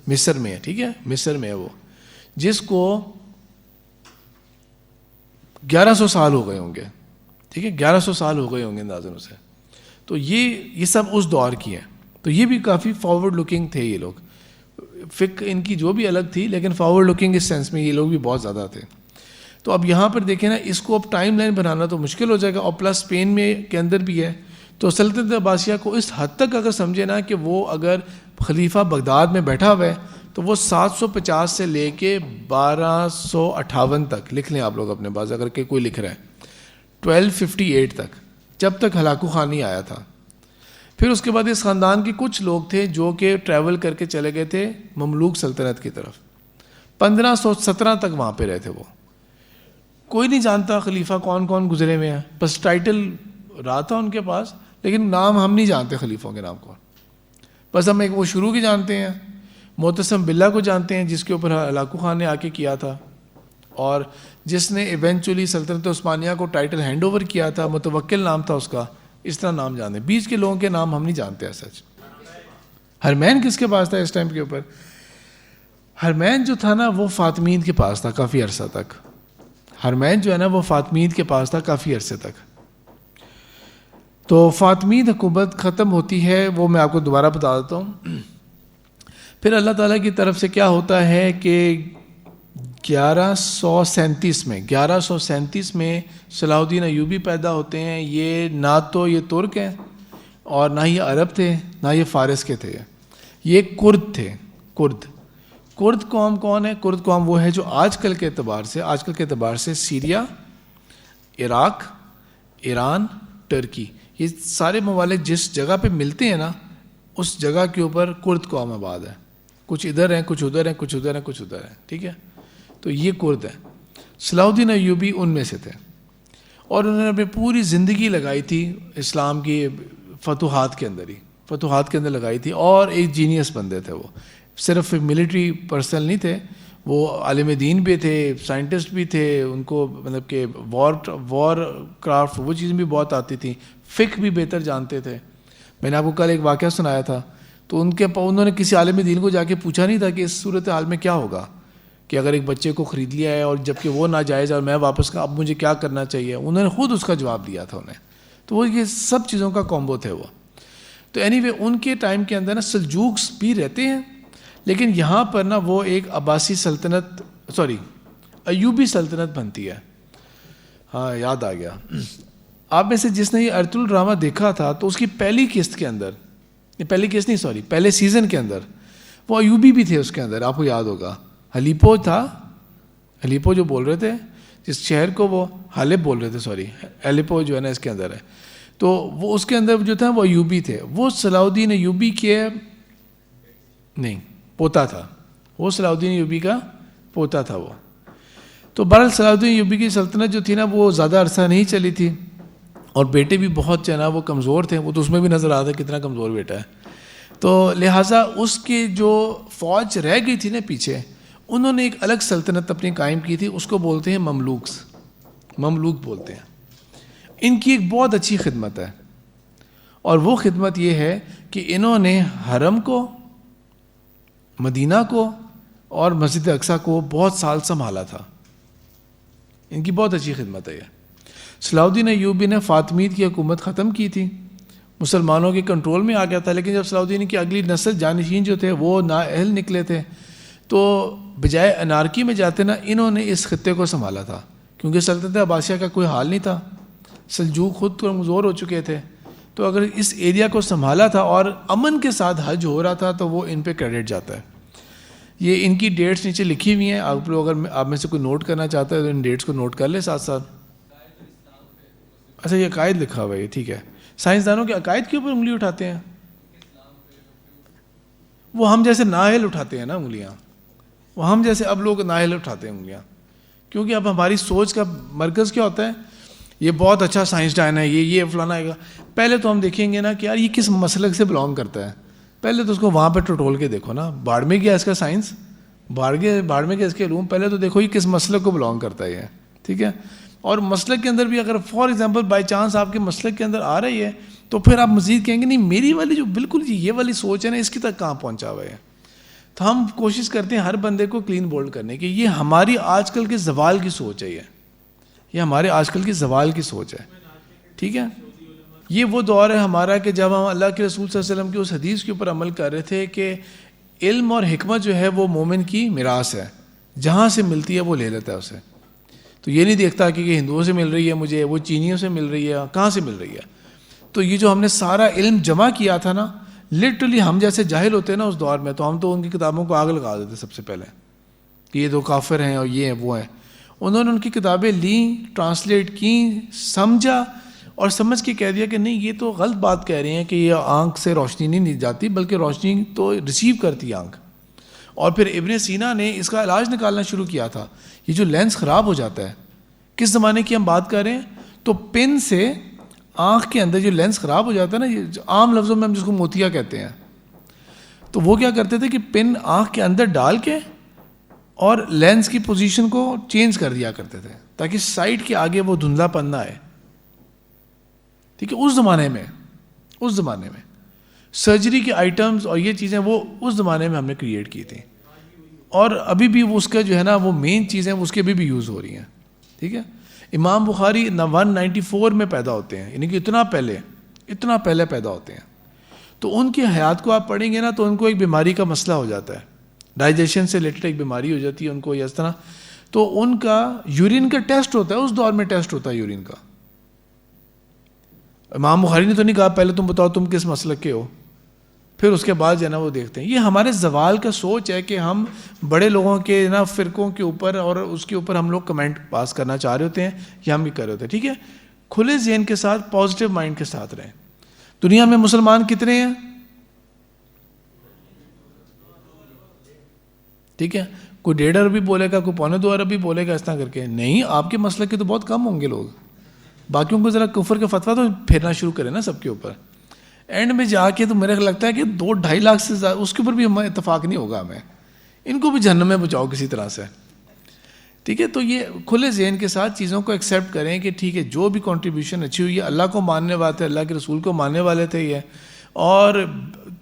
مصر میں ہے، ٹھیک ہے، مصر میں ہے وہ، جس کو 1100 سال ہو گئے ہوں گے، ٹھیک ہے، 1100 سال ہو گئے ہوں گے اندازن سے. تو یہ سب اس دور کی ہیں. تو یہ بھی کافی فارورڈ لکنگ تھے یہ لوگ. فقہ ان کی جو بھی الگ تھی، لیکن فارورڈ لکنگ اس سینس میں یہ لوگ بھی بہت زیادہ تھے. تو اب یہاں پر دیکھیں نا، اس کو اب ٹائم لائن بنانا تو مشکل ہو جائے گا، اور پلس اسپین میں کے اندر بھی ہے. تو سلطنت عباسیہ کو اس حد تک اگر سمجھے نا کہ وہ اگر خلیفہ بغداد میں بیٹھا ہوا ہے، تو وہ 750 سے لے کے 1258 تک لکھ لیں آپ لوگ اپنے پاس اگر کہ کوئی لکھ رہا ہے، 1258 تک، جب تک ہلاکو خان نہیں آیا تھا. پھر اس کے بعد اس خاندان کے کچھ لوگ تھے جو کہ ٹریول کر کے چلے گئے تھے مملوک سلطنت کی طرف. 1517 تک وہاں پہ رہے تھے وہ. کوئی نہیں جانتا خلیفہ کون کون گزرے ہوئے ہیں، بس ٹائٹل رہا تھا ان کے پاس، لیکن نام ہم نہیں جانتے خلیفوں کے نام کو. بس ہم ایک وہ شروع کی جانتے ہیں، معتصم باللہ کو جانتے ہیں جس کے اوپر ہلاکو خان نے آ کے کیا تھا، اور جس نے ایونچولی سلطنت عثمانیہ کو ٹائٹل ہینڈ اوور کیا تھا، متوکل نام تھا اس کا. اس طرح نام جانتے ہیں. بیچ کے لوگوں کے نام ہم نہیں جانتے. سچ ہرمین کس کے پاس تھا اس ٹائم کے اوپر؟ ہرمین جو تھا نا، وہ فاطمید کے پاس تھا کافی عرصہ تک. ہرمین جو ہے نا، وہ فاطمید کے پاس تھا کافی عرصے تک. تو فاطمید حکومت ختم ہوتی ہے، وہ میں آپ کو دوبارہ بتا دیتا ہوں. پھر اللہ تعالیٰ کی طرف سے کیا ہوتا ہے کہ 1137 میں صلاح الدین ایوبی پیدا ہوتے ہیں. یہ نہ تو یہ ترک ہیں اور نہ یہ عرب تھے، نہ یہ فارس کے تھے، یہ کرد تھے. کرد قوم کون ہے؟ کرد قوم وہ ہے جو آج کل کے اعتبار سے سیریا، عراق، ایران، ٹرکی، یہ سارے ممالک جس جگہ پہ ملتے ہیں نا، اس جگہ کے اوپر کرد قوم آباد ہے. کچھ ادھر ہیں، کچھ ادھر ہیں، کچھ ادھر ہیں، کچھ ادھر ہیں. ٹھیک ہے، تو یہ کرد ہیں. صلاح الدین ایوبی ان میں سے تھے، اور انہوں نے اپنی پوری زندگی لگائی تھی اسلام کی فتوحات کے اندر لگائی تھی. اور ایک جینیس بندے تھے، وہ صرف ملٹری پرسنل نہیں تھے، وہ عالم دین بھی تھے، سائنٹسٹ بھی تھے. ان کو مطلب کہ وار کرافٹ وہ چیزیں بھی بہت آتی تھیں، فقہ بھی بہتر جانتے تھے. میں نے آپ کو کل ایک واقعہ سنایا تھا، تو انہوں نے کسی عالم دین کو جا کے پوچھا نہیں تھا کہ اس صورتحال میں کیا ہوگا، کہ اگر ایک بچے کو خرید لیا ہے اور جب کہ وہ ناجائز ہے اور میں واپس کا، اب مجھے کیا کرنا چاہیے. انہوں نے خود اس کا جواب دیا تھا انہیں. تو وہ یہ سب چیزوں کا کومبو تھے وہ. تو اینی وے ان کے ٹائم کے اندر نا سلجوکس بھی رہتے ہیں، لیکن یہاں پر نا وہ ایک ایوبی سلطنت بنتی ہے. ہاں یاد آ گیا. آپ میں سے جس نے یہ ارطغرل ڈرامہ دیکھا تھا، تو اس کی پہلی سیزن کے اندر وہ ایوبی بھی تھے. اس کے اندر آپ کو یاد ہوگا حلیپو تھا، حلیپو جو بول رہے تھے جس شہر کو، وہ حلب بول رہے تھے، ایلیپو جو ہے نا اس کے اندر ہے. تو وہ اس کے اندر جو تھا وہ ایوبی تھے. وہ صلاح الدین ایوبی کے نہیں پوتا تھا، وہ صلاح الدین ایوبی کا پوتا تھا وہ. تو بہرحال صلاح الدین ایوبی کی سلطنت جو تھی نا، وہ زیادہ عرصہ نہیں چلی تھی، اور بیٹے بھی بہت جو ہے نا وہ کمزور تھے. وہ تو اس میں بھی نظر آتا ہے کتنا کمزور بیٹا ہے. تو لہٰذا اس کی جو فوج رہ گئی تھی نا پیچھے، انہوں نے ایک الگ سلطنت اپنی قائم کی تھی. اس کو بولتے ہیں مملوک بولتے ہیں. ان کی ایک بہت اچھی خدمت ہے، اور وہ خدمت یہ ہے کہ انہوں نے حرم کو، مدینہ کو اور مسجد اقصیٰ کو بہت سال سنبھالا تھا. ان کی بہت اچھی خدمت ہے یہ. صلاح الدین ایوبی نے فاطمید کی حکومت ختم کی تھی، مسلمانوں کے کنٹرول میں آ گیا تھا. لیکن جب صلاح الدین کی اگلی نسل جانشین جو تھے وہ نااہل نکلے تھے، تو بجائے انارکی میں جاتے نا، انہوں نے اس خطے کو سنبھالا تھا. کیونکہ سلطنت عباسیہ کا کوئی حال نہیں تھا، سلجوق خود کمزور ہو چکے تھے. تو اگر اس ایریا کو سنبھالا تھا اور امن کے ساتھ حج ہو رہا تھا، تو وہ ان پہ کریڈٹ جاتا ہے. یہ ان کی ڈیٹس نیچے لکھی ہوئی ہیں. آپ لوگ اگر آپ میں سے کوئی نوٹ کرنا چاہتا ہے تو ان ڈیٹس کو نوٹ کر لیں ساتھ ساتھ. اچھا یہ عقائد لکھا ہوا ہے، ٹھیک ہے. سائنسدانوں کے عقائد کے اوپر انگلی اٹھاتے ہیں، وہ ہم جیسے نااہل اٹھاتے ہیں نا انگلیاں، وہ ہم جیسے اب لوگ نااہل اٹھاتے ہیں انگلیاں. کیونکہ اب ہماری سوچ کا مرکز کیا ہوتا ہے، یہ بہت اچھا سائنسدان ہے، یہ فلانا ہے. پہلے تو ہم دیکھیں گے نا کہ یار یہ کس مسلک سے بلانگ کرتا ہے. پہلے تو اس کو وہاں پہ ٹٹول کے دیکھو نا، باڑ میں گیا اس کا سائنس، باڑ میں گیا اس کے علوم. پہلے تو دیکھو یہ کس مسلک کو بلانگ کرتا ہے یہ. ٹھیک ہے. اور مسلک کے اندر بھی اگر فار ایگزامپل بائی چانس آپ کے مسلک کے اندر آ رہی ہے، تو پھر آپ مزید کہیں گے نہیں میری والی جو بالکل یہ والی سوچ ہے نا، اس کی تک کہاں پہنچا ہوا ہے. تو ہم کوشش کرتے ہیں ہر بندے کو کلین بولڈ کرنے کی. یہ ہماری آج کل کے زوال کی سوچ ہے، یہ ہمارے آج کل کی زوال کی سوچ ہے. ٹھیک ہے. یہ وہ دور ہے ہمارا کہ جب ہم اللہ کے رسول صلی اللہ علیہ وسلم کی اس حدیث کے اوپر عمل کر رہے تھے کہ علم اور حکمت جو ہے وہ مومن کی میراث ہے، جہاں سے ملتی ہے وہ لے لیتا ہے اسے. تو یہ نہیں دیکھتا کہ یہ ہندوؤں سے مل رہی ہے مجھے، وہ چینیوں سے مل رہی ہے، کہاں سے مل رہی ہے. تو یہ جو ہم نے سارا علم جمع کیا تھا نا، لٹرلی ہم جیسے جاہل ہوتے ہیں نا اس دور میں، تو ہم تو ان کی کتابوں کو آگ لگا دیتے سب سے پہلے کہ یہ دو کافر ہیں اور یہ ہیں وہ ہیں. انہوں نے ان کی کتابیں لیں، ٹرانسلیٹ کیں، سمجھا اور سمجھ کے کہہ دیا کہ نہیں یہ تو غلط بات کہہ رہے ہیں کہ یہ آنکھ سے روشنی نہیں جاتی، بلکہ روشنی تو ریسیو کرتی ہے آنکھ. اور پھر ابن سینا نے اس کا علاج نکالنا شروع کیا تھا. یہ جو لینس خراب ہو جاتا ہے، کس زمانے کی ہم بات کر رہے ہیں، تو پن سے آنکھ کے اندر جو لینس خراب ہو جاتا ہے نا، یہ عام لفظوں میں ہم جس کو موتیا کہتے ہیں، تو وہ کیا کرتے تھے کہ پن آنکھ کے اندر ڈال کے اور لینس کی پوزیشن کو چینج کر دیا کرتے تھے تاکہ سائڈ کے آگے وہ دھندلا پن نہ آئے. ٹھیک ہے. اس زمانے میں سرجری کے آئٹمز اور یہ چیزیں وہ اس زمانے میں ہم نے کریٹ کی تھیں، اور ابھی بھی وہ اس کا جو ہے نا وہ مین چیزیں اس کے بھی یوز ہو رہی ہیں. ٹھیک ہے. امام بخاری 194 میں پیدا ہوتے ہیں، یعنی کہ اتنا پہلے اتنا پہلے پیدا ہوتے ہیں. تو ان کی حیات کو آپ پڑھیں گے نا تو ان کو ایک بیماری کا مسئلہ ہو جاتا ہے, ڈائجیشن سے ریلیٹڈ ایک بیماری ہو جاتی ہے ان کو, یا اس طرح. تو ان کا یورین کا ٹیسٹ ہوتا ہے, اس دور میں ٹیسٹ ہوتا ہے یورین کا. امام بخاری نے تو نہیں کہا پہلے تم بتاؤ تم کس مسلک کے ہو, پھر اس کے بعد جو ہے نا وہ دیکھتے ہیں. یہ ہمارے زوال کا سوچ ہے کہ ہم بڑے لوگوں کے نا فرقوں کے اوپر اور اس کے اوپر ہم لوگ کمنٹ پاس کرنا چاہ رہے ہوتے ہیں, یا ہم بھی کر رہے ہوتے ہیں. ٹھیک ہے, کھلے ذہن کے ساتھ, پازیٹیو مائنڈ کے ساتھ رہیں. دنیا میں مسلمان کتنے ہیں؟ ٹھیک ہے, کوئی 1.5 ارب بھی بولے گا, کوئی 2.25 ارب بھی بولے گا, اس طرح کر کے. نہیں, آپ کے مسئلے کے تو بہت کم ہوں گے لوگ. باقیوں کو ذرا کفر کا فتویٰ تو پھیرنا شروع کریں نا سب کے اوپر. اینڈ میں جا کے تو میرے کو لگتا ہے کہ 2-2.5 لاکھ سے زیادہ اس کے اوپر بھی ہمیں اتفاق نہیں ہوگا. ہمیں ان کو بھی جہنم میں بچاؤ کسی طرح سے. ٹھیک ہے, تو یہ کھلے ذہن کے ساتھ چیزوں کو ایکسیپٹ کریں کہ ٹھیک ہے جو بھی کنٹریبیوشن اچھی ہوئی ہے, اللہ کو ماننے والے تھے, اللہ کے رسول کو ماننے والے تھے یہ, اور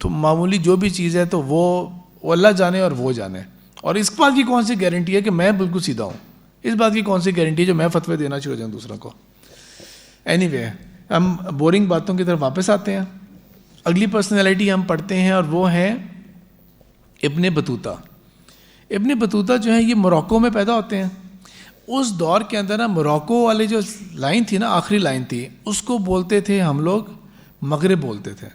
معمولی جو بھی چیز ہے تو وہ اللہ جانے اور وہ جانے. اور اس بات کی کون سی گارنٹی ہے کہ میں بالکل سیدھا ہوں؟ اس بات کی کون سی گارنٹی ہے جو میں فتوے دینا شروع ہو جاؤں دوسروں کو؟ اینی وے, ہم بورنگ باتوں کی طرف واپس آتے ہیں. اگلی پرسنالٹی ہم پڑھتے ہیں اور وہ ہے ابن بطوطہ. ابن بطوطہ جو ہے یہ موروکو میں پیدا ہوتے ہیں. اس دور کے اندر نا موروکو والے جو لائن تھی نا, آخری لائن تھی, اس کو بولتے تھے ہم لوگ مغرب بولتے تھے.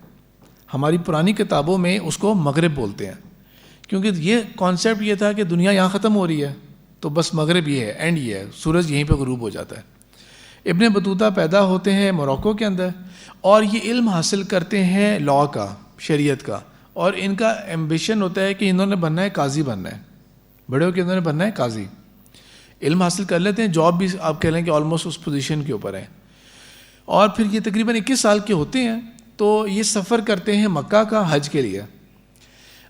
ہماری پرانی کتابوں میں اس کو مغرب بولتے ہیں, کیونکہ یہ کانسیپٹ یہ تھا کہ دنیا یہاں ختم ہو رہی ہے تو بس مغرب یہ ہے, اینڈ یہ ہے, سورج یہیں پہ غروب ہو جاتا ہے. ابن بطوطہ پیدا ہوتے ہیں موروکو کے اندر, اور یہ علم حاصل کرتے ہیں لا کا, شریعت کا, اور ان کا ایمبیشن ہوتا ہے کہ انہوں نے بننا ہے قاضی بننا ہے. بڑے ہو کے انہوں نے بننا ہے قاضی. علم حاصل کر لیتے ہیں, جاب بھی آپ کہہ لیں کہ آلموسٹ اس پوزیشن کے اوپر ہے. اور پھر یہ تقریباً 21 سال کے ہوتے ہیں تو یہ سفر کرتے ہیں مکہ کا حج کے لیے.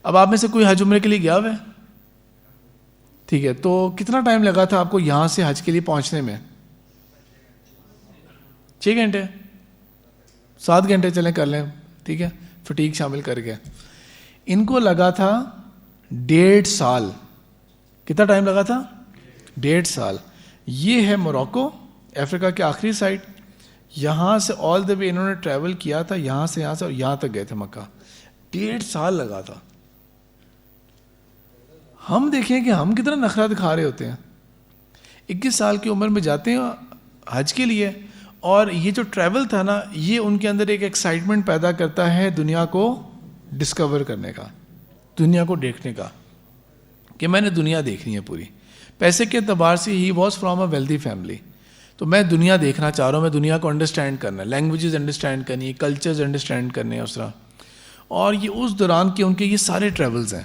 اب آپ میں سے کوئی حج عمرے کے لیے گیا ہوا ہے؟ ٹھیک ہے, تو کتنا ٹائم لگا تھا آپ کو یہاں سے حج کے لیے پہنچنے میں؟ 6 گھنٹے, 7 گھنٹے چلیں کر لیں. ٹھیک ہے, فٹیگ شامل کر کے. ان کو لگا تھا 1.5 سال. کتنا ٹائم لگا تھا؟ 1.5 سال. یہ ہے موروکو, افریقہ کے آخری سائڈ. یہاں سے آل دا وے انہوں نے ٹریول کیا تھا, یہاں سے اور یہاں تک گئے تھے مکہ. 1.5 سال لگا تھا. ہم دیکھیں کہ ہم کتنا نخرہ دکھا رہے ہوتے ہیں. 21 سال کی عمر میں جاتے ہیں حج کے لیے, اور یہ جو ٹریول تھا نا, یہ ان کے اندر ایک ایکسائٹمنٹ پیدا کرتا ہے دنیا کو ڈسکور کرنے کا, دنیا کو دیکھنے کا, کہ میں نے دنیا دیکھنی ہے پوری. پیسے کے اعتبار سے he was from a wealthy family, تو میں دنیا دیکھنا چاہ رہا ہوں, میں دنیا کو انڈرسٹینڈ کرنا ہے, لینگویجز انڈرسٹینڈ کرنی ہے, کلچرز انڈرسٹینڈ کرنے ہیں اس طرح. اور یہ اس دوران کے ان کے یہ سارے ٹریولز ہیں.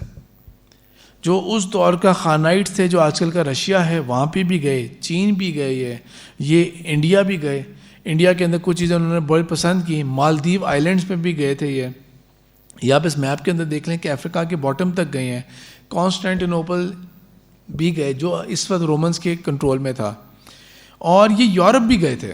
جو اس دور کا خانائٹ تھے, جو آج کل کا رشیا ہے, وہاں پہ بھی گئے, چین بھی گئے, یہ انڈیا بھی گئے. انڈیا کے اندر کچھ چیزیں انہوں نے بڑی پسند کی. مالدیو آئلینڈس میں بھی گئے تھے یہ. یا آپ اس میپ کے اندر دیکھ لیں کہ افریقہ کے باٹم تک گئے ہیں. کانسٹینٹینوپل بھی گئے جو اس وقت رومنس کے کنٹرول میں تھا. اور یہ یورپ بھی گئے تھے.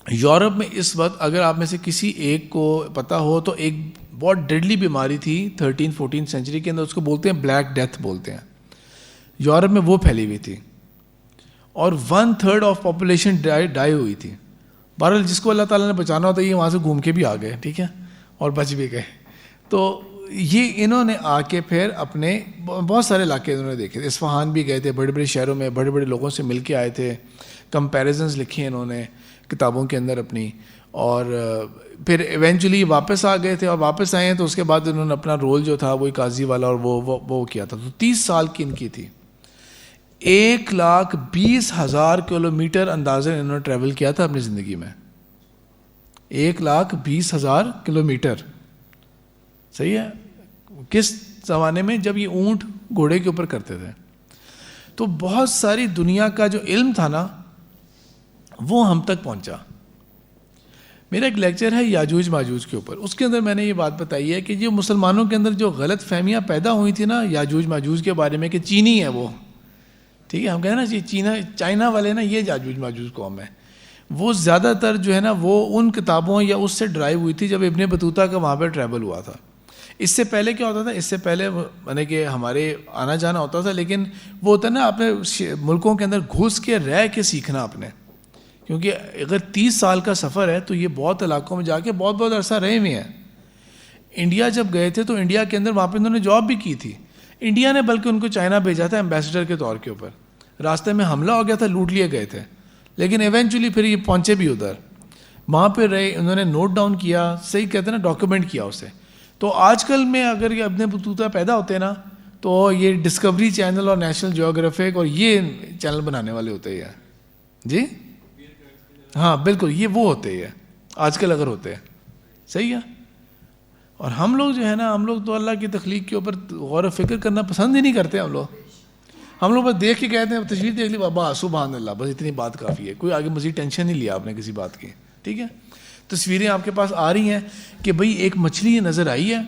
یورپ میں اس وقت اگر آپ میں سے کسی ایک کو پتہ ہو تو ایک بہت ڈیڈلی بیماری تھی 13-14 سینچری کے اندر, اس کو بولتے ہیں بلیک ڈیتھ بولتے ہیں. یورپ میں وہ پھیلی ہوئی تھی, اور 1/3 آف پاپولیشن ڈائی ہوئی تھی. بہرحال جس کو اللہ تعالیٰ نے بچانا ہوتا ہے یہ وہاں سے گھوم کے بھی آ گئے. ٹھیک ہے, اور بچ بھی گئے. تو یہ انہوں نے آ کے پھر اپنے بہت سارے علاقے انہوں نے دیکھے تھے. اصفہان بھی گئے تھے, بڑے بڑے شہروں میں بڑے بڑے لوگوں سے مل کے آئے تھے. کمپیریزنز لکھی انہوں نے کتابوں کے اندر اپنی, اور پھر ایونچولی واپس آ گئے تھے. اور واپس آئے ہیں تو اس کے بعد انہوں نے اپنا رول جو تھا وہی قاضی والا اور وہ کیا تھا. تو 30 سال کی ان کی تھی. 1,20,000 کلومیٹر اندازہ انہوں نے ٹریول کیا تھا اپنی زندگی میں. 1,20,000 کلومیٹر. صحیح ہے, کس زمانے میں جب یہ اونٹ گھوڑے کے اوپر کرتے تھے. تو بہت ساری دنیا کا جو علم تھا نا وہ ہم تک پہنچا. میرا ایک لیکچر ہے یاجوج ماجوج کے اوپر, اس کے اندر میں نے یہ بات بتائی ہے کہ جو مسلمانوں کے اندر جو غلط فہمیاں پیدا ہوئی تھی نا یاجوج ماجوج کے بارے میں کہ چینی ہے وہ. ٹھیک ہے, ہم کہیں نا چائنا والے نا یہ یاجوج ماجوج قوم ہے. وہ زیادہ تر جو ہے نا وہ ان کتابوں یا اس سے ڈرائیو ہوئی تھی جب ابن بطوطہ کا وہاں پہ ٹریول ہوا تھا. اس سے پہلے کیا ہوتا تھا, اس سے پہلے یعنی کہ ہمارے آنا جانا ہوتا تھا, لیکن وہ ہوتا ہے نا اپنے ملکوں کے اندر گھس کے رہ کے سیکھنا اپنے, کیونکہ اگر 30 سال کا سفر ہے تو یہ بہت علاقوں میں جا کے بہت بہت عرصہ رہے ہوئے ہیں. انڈیا جب گئے تھے تو انڈیا کے اندر وہاں پہ انہوں نے جاب بھی کی تھی. انڈیا نے بلکہ ان کو چائنا بھیجا تھا ایمبیسڈر کے طور کے اوپر. راستے میں حملہ ہو گیا تھا, لوٹ لیے گئے تھے, لیکن ایونچولی پھر یہ پہنچے بھی ادھر. وہاں پہ رہے, انہوں نے نوٹ ڈاؤن کیا, صحیح کہتے ہیں نا, ڈاکیومنٹ کیا اسے. تو آج کل میں اگر یہ ابن بطوطہ پیدا ہوتے نا تو یہ ڈسکوری چینل اور نیشنل جیوگرافک اور یہ چینل بنانے والے ہوتے ہیں. جی ہاں بالکل, یہ وہ ہوتے ہیں آج کل اگر ہوتے ہیں. صحیح ہے. اور ہم لوگ جو ہے نا, ہم لوگ تو اللہ کی تخلیق کے اوپر غور و فکر کرنا پسند ہی نہیں کرتے. ہم لوگ بس دیکھ کے کہتے ہیں تصویر دیکھ لی بابا سبحان اللہ, بس اتنی بات کافی ہے. کوئی آگے مزید ٹینشن نہیں لیا آپ نے کسی بات کی. ٹھیک ہے, تصویریں آپ کے پاس آ رہی ہیں کہ بھئی ایک مچھلی نظر آئی ہے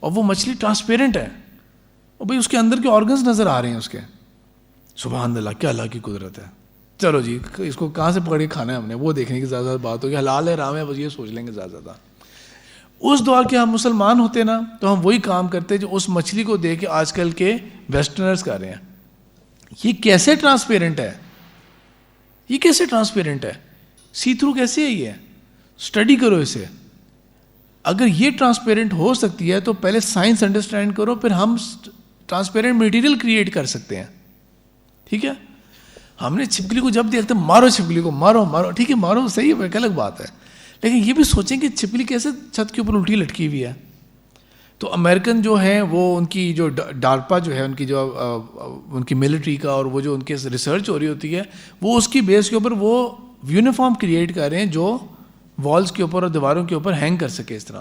اور وہ مچھلی ٹرانسپیرنٹ ہے, اور بھئی اس کے اندر کے آرگنز نظر آ رہے ہیں اس کے. سبحان اللہ, کیا اللہ کی قدرت ہے. چلو جی, اس کو کہاں سے پکڑ کے کھانا ہے ہم نے, وہ دیکھنے کی زیادہ بات ہوگی. حلال ہے حرام ہے بس یہ سوچ لیں گے زیادہ. اس دور کے ہم مسلمان ہوتے نا تو ہم وہی کام کرتے جو اس مچھلی کو دیکھ کے آج کل کے ویسٹرنرز کر رہے ہیں. یہ کیسے ٹرانسپیرنٹ ہے, یہ کیسے ٹرانسپیرنٹ ہے, سی تھرو کیسے ہے یہ, اسٹڈی کرو اسے. اگر یہ ٹرانسپیرنٹ ہو سکتی ہے تو پہلے سائنس انڈرسٹینڈ کرو, پھر ہم ٹرانسپیرنٹ مٹیریل کریٹ کر سکتے ہیں. ٹھیک ہے. ہم نے چھپکلی کو جب دیکھتے مارو چھپکلی کو, مارو مارو, ٹھیک ہے مارو, صحیح ہے, ایک الگ بات ہے. لیکن یہ بھی سوچیں کہ چھپکلی کیسے چھت کے اوپر الٹی لٹکی ہوئی ہے. تو امریکن جو ہیں وہ ان کی جو ڈارپا جو ہے ان کی جو ان کی ملٹری کا اور وہ جو ان کے ریسرچ ہو رہی ہوتی ہے وہ اس کی بیس کے اوپر وہ یونیفارم کریٹ کر رہے ہیں جو والز کے اوپر اور دیواروں کے اوپر ہینگ کر سکے اس طرح.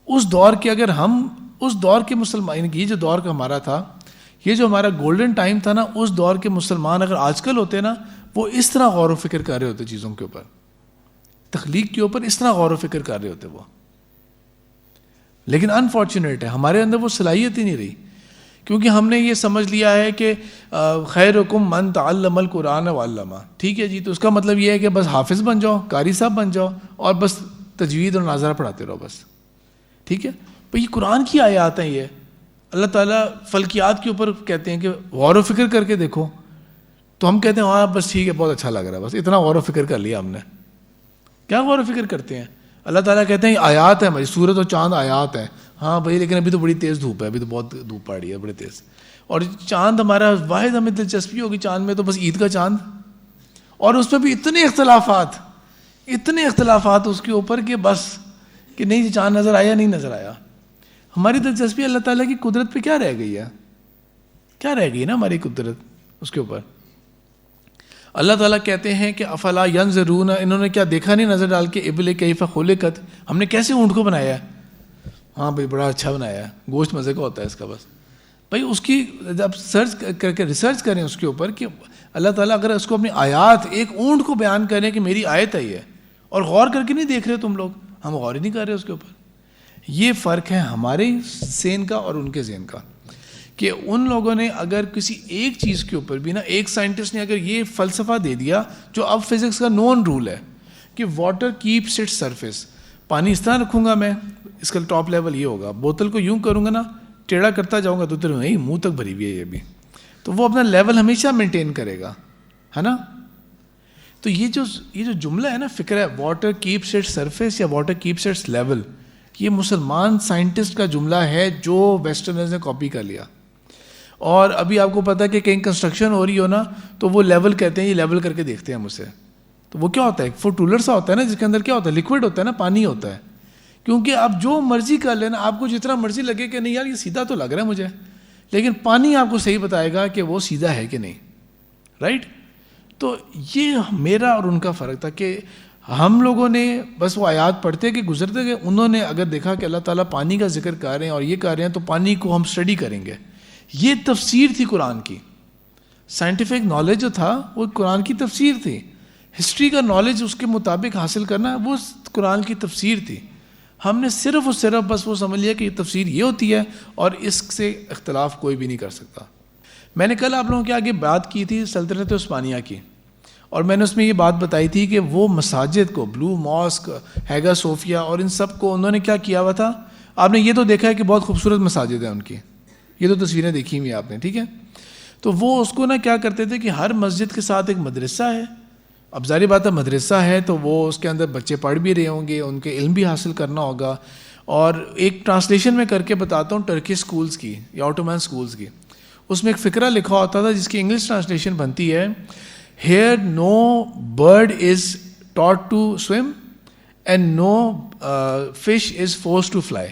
اس دور کے اگر ہم اس دور کے مسلمان, یہ جو دور کا ہمارا تھا, یہ جو ہمارا گولڈن ٹائم تھا نا, اس دور کے مسلمان اگر آج کل ہوتے نا وہ اس طرح غور و فکر کر رہے ہوتے چیزوں کے اوپر, تخلیق کے اوپر اس طرح غور و فکر کر رہے ہوتے وہ. لیکن انفارچونیٹ ہے ہمارے اندر وہ صلاحیت ہی نہیں رہی, کیونکہ ہم نے یہ سمجھ لیا ہے کہ خیرکم من تعلم القرآن وعلمہ. ٹھیک ہے جی, تو اس کا مطلب یہ ہے کہ بس حافظ بن جاؤ, قاری صاحب بن جاؤ اور بس تجوید اور ناظرہ پڑھاتے رہو بس. ٹھیک ہے, تو یہ قرآن کی آیات ہیں. یہ اللہ تعالیٰ فلکیات کے اوپر کہتے ہیں کہ غور و فکر کر کے دیکھو, تو ہم کہتے ہیں ہاں بس ٹھیک ہے, بہت اچھا لگ رہا ہے, بس اتنا غور و فکر کر لیا ہم نے. کیا غور و فکر کرتے ہیں؟ اللہ تعالیٰ کہتے ہیں آیات ہیں بھائی, سورج اور چاند آیات ہیں. ہاں بھائی, لیکن ابھی تو بڑی تیز دھوپ ہے, ابھی تو بہت دھوپ پڑ رہی ہے بڑی تیز. اور چاند ہمارا واحد ہمیں دلچسپی ہوگی چاند میں تو بس عید کا چاند, اور اس پہ بھی اتنے اختلافات اس کے اوپر کہ بس کہ نہیں چاند نظر آیا نہیں نظر آیا. ہماری دلچسپی اللہ تعالیٰ کی قدرت پہ کیا رہ گئی ہے, کیا رہ گئی نا ہماری قدرت اس کے اوپر. اللہ تعالیٰ کہتے ہیں کہ افلا ینظرون, انہوں نے کیا دیکھا نہیں نظر ڈال کے, ابل کیف خلقت, ہم نے کیسے اونٹ کو بنایا ہے. ہاں بھائی بڑا اچھا بنایا ہے, گوشت مزے کا ہوتا ہے اس کا. بس بھائی اس کی جب سرچ کر کے ریسرچ کریں اس کے اوپر کہ اللہ تعالیٰ اگر اس کو اپنی آیات ایک اونٹ کو بیان کریں کہ میری آیت ہے یہ, اور غور کر کے نہیں دیکھ رہے تم لوگ, ہم غور ہی نہیں کر رہے اس کے اوپر. یہ فرق ہے ہمارے ذہن کا اور ان کے ذہن کا, کہ ان لوگوں نے اگر کسی ایک چیز کے اوپر بھی نا, ایک سائنٹسٹ نے اگر یہ فلسفہ دے دیا جو اب فزکس کا نون رول ہے کہ واٹر کیپس اٹس سرفیس, پانی اس طرح رکھوں گا میں, اس کا ٹاپ لیول یہ ہوگا, بوتل کو یوں کروں گا نا, ٹیڑھا کرتا جاؤں گا تو تیرے نہیں منہ تک بھری ہوئی ہے یہ بھی, تو وہ اپنا لیول ہمیشہ مینٹین کرے گا, ہے نا. تو یہ جو جملہ ہے نا, فکر ہے واٹر کیپس اٹس سرفیس یا واٹر کیپس اٹس لیول, یہ مسلمان سائنٹسٹ کا جملہ ہے جو ویسٹرنرز نے کاپی کر لیا. اور ابھی آپ کو پتہ ہے کہ کہیں کنسٹرکشن ہو رہی ہو نا تو وہ لیول کہتے ہیں, یہ لیول کر کے دیکھتے ہیں مجھ سے. تو وہ کیا ہوتا ہے, فوڈ ٹولر سا ہوتا ہے نا, جس کے اندر کیا ہوتا ہے, لکوڈ ہوتا ہے نا, پانی ہوتا ہے. کیونکہ آپ جو مرضی کر لینا, آپ کو جتنا مرضی لگے کہ نہیں یار یہ سیدھا تو لگ رہا ہے مجھے, لیکن پانی آپ کو صحیح بتائے گا کہ وہ سیدھا ہے کہ نہیں. رائٹ. تو یہ میرا اور ان کا فرق تھا کہ ہم لوگوں نے بس وہ آیات پڑھتے کہ گزرتے گئے, انہوں نے اگر دیکھا کہ اللہ تعالیٰ پانی کا ذکر کر رہے ہیں اور یہ کر رہے ہیں تو پانی کو ہم اسٹڈی کریں گے. یہ تفسیر تھی قرآن کی. سائنٹیفک نالج جو تھا وہ قرآن کی تفسیر تھی. ہسٹری کا نالج اس کے مطابق حاصل کرنا وہ قرآن کی تفسیر تھی. ہم نے صرف اور صرف بس وہ سمجھ لیا کہ یہ تفسیر یہ ہوتی ہے اور اس سے اختلاف کوئی بھی نہیں کر سکتا. میں نے کل آپ لوگوں کے آگے بات کی تھی سلطنت عثمانیہ کی, اور میں نے اس میں یہ بات بتائی تھی کہ وہ مساجد کو, بلو ماسک, ہیگا صوفیہ اور ان سب کو انہوں نے کیا کیا ہوا تھا. آپ نے یہ تو دیکھا ہے کہ بہت خوبصورت مساجد ہیں ان کی, یہ تو تصویریں دیکھی ہوئی ہیں آپ نے, ٹھیک ہے. تو وہ اس کو نا کیا کرتے تھے کہ ہر مسجد کے ساتھ ایک مدرسہ ہے. اب ظاہر بات ہے مدرسہ ہے تو وہ اس کے اندر بچے پڑھ بھی رہے ہوں گے, ان کے علم بھی حاصل کرنا ہوگا. اور ایک ٹرانسلیشن میں کر کے بتاتا ہوں ٹرکش سکولز کی یا اوٹومین سکولز کی. اس میں ایک فقرہ لکھا ہوتا تھا جس کی انگلش ٹرانسلیشن بنتی ہے, here no bird is taught to swim and no fish is forced to fly.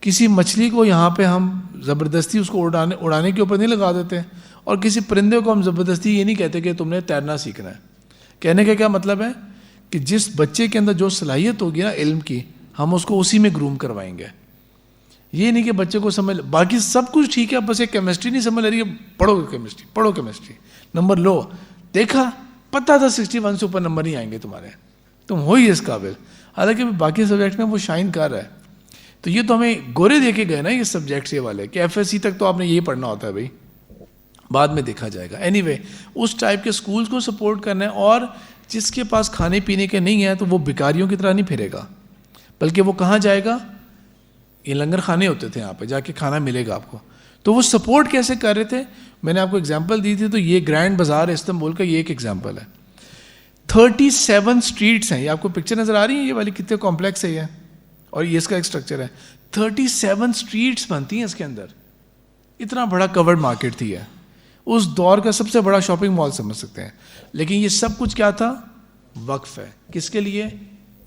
کسی مچھلی کو یہاں پہ ہم زبردستی اس کو اڑانے کے اوپر نہیں لگا دیتے, اور کسی پرندے کو ہم زبردستی یہ نہیں کہتے کہ تم نے تیرنا سیکھنا ہے. کہنے کا کیا مطلب ہے کہ جس بچے کے اندر جو صلاحیت ہوگی نا علم کی, ہم اس کو اسی میں گروم کروائیں گے. یہ نہیں کہ بچے کو سمجھ, باقی سب کچھ ٹھیک ہے, بس ایک کیمسٹری نہیں سمجھ رہی ہے, پڑھو کیمسٹری نمبر لو. دیکھا پتہ تھا 61 سے اوپر نمبر نہیں آئیں گے تمہارے, تم ہو ہی اس قابل, حالانکہ باقی سبجیکٹ میں وہ شائن کر رہا ہے. تو یہ تو ہمیں گورے دے کے گئے نا یہ سبجیکٹس یہ والے کہ FSC تک تو آپ نے یہی پڑھنا ہوتا ہے بھائی, بعد میں دیکھا جائے گا. اینی وے اس ٹائپ کے سکولز کو سپورٹ کرنا ہے, اور جس کے پاس کھانے پینے کے نہیں ہے تو وہ بیکاریوں کی طرح نہیں پھرے گا, بلکہ وہ کہاں جائے گا, یہ لنگر خانے ہوتے تھے یہاں پہ جا کے کھانا ملے گا آپ کو. تو وہ سپورٹ کیسے کر رہے تھے, میں نے آپ کو اگزامپل دی تھی, تو یہ گرینڈ بازار استنبول کا یہ ایک ایگزامپل ہے. 37 اسٹریٹس ہیں, یہ آپ کو پکچر نظر آ رہی ہے یہ والی, کتنے کمپلیکس ہے یہ, اور یہ اس کا ایک اسٹرکچر ہے. 37 اسٹریٹس بنتی ہیں اس کے اندر, اتنا بڑا کورڈ مارکیٹ تھی ہے, اس دور کا سب سے بڑا شاپنگ مال سمجھ سکتے ہیں. لیکن یہ سب کچھ کیا تھا, وقف ہے. کس کے لیے,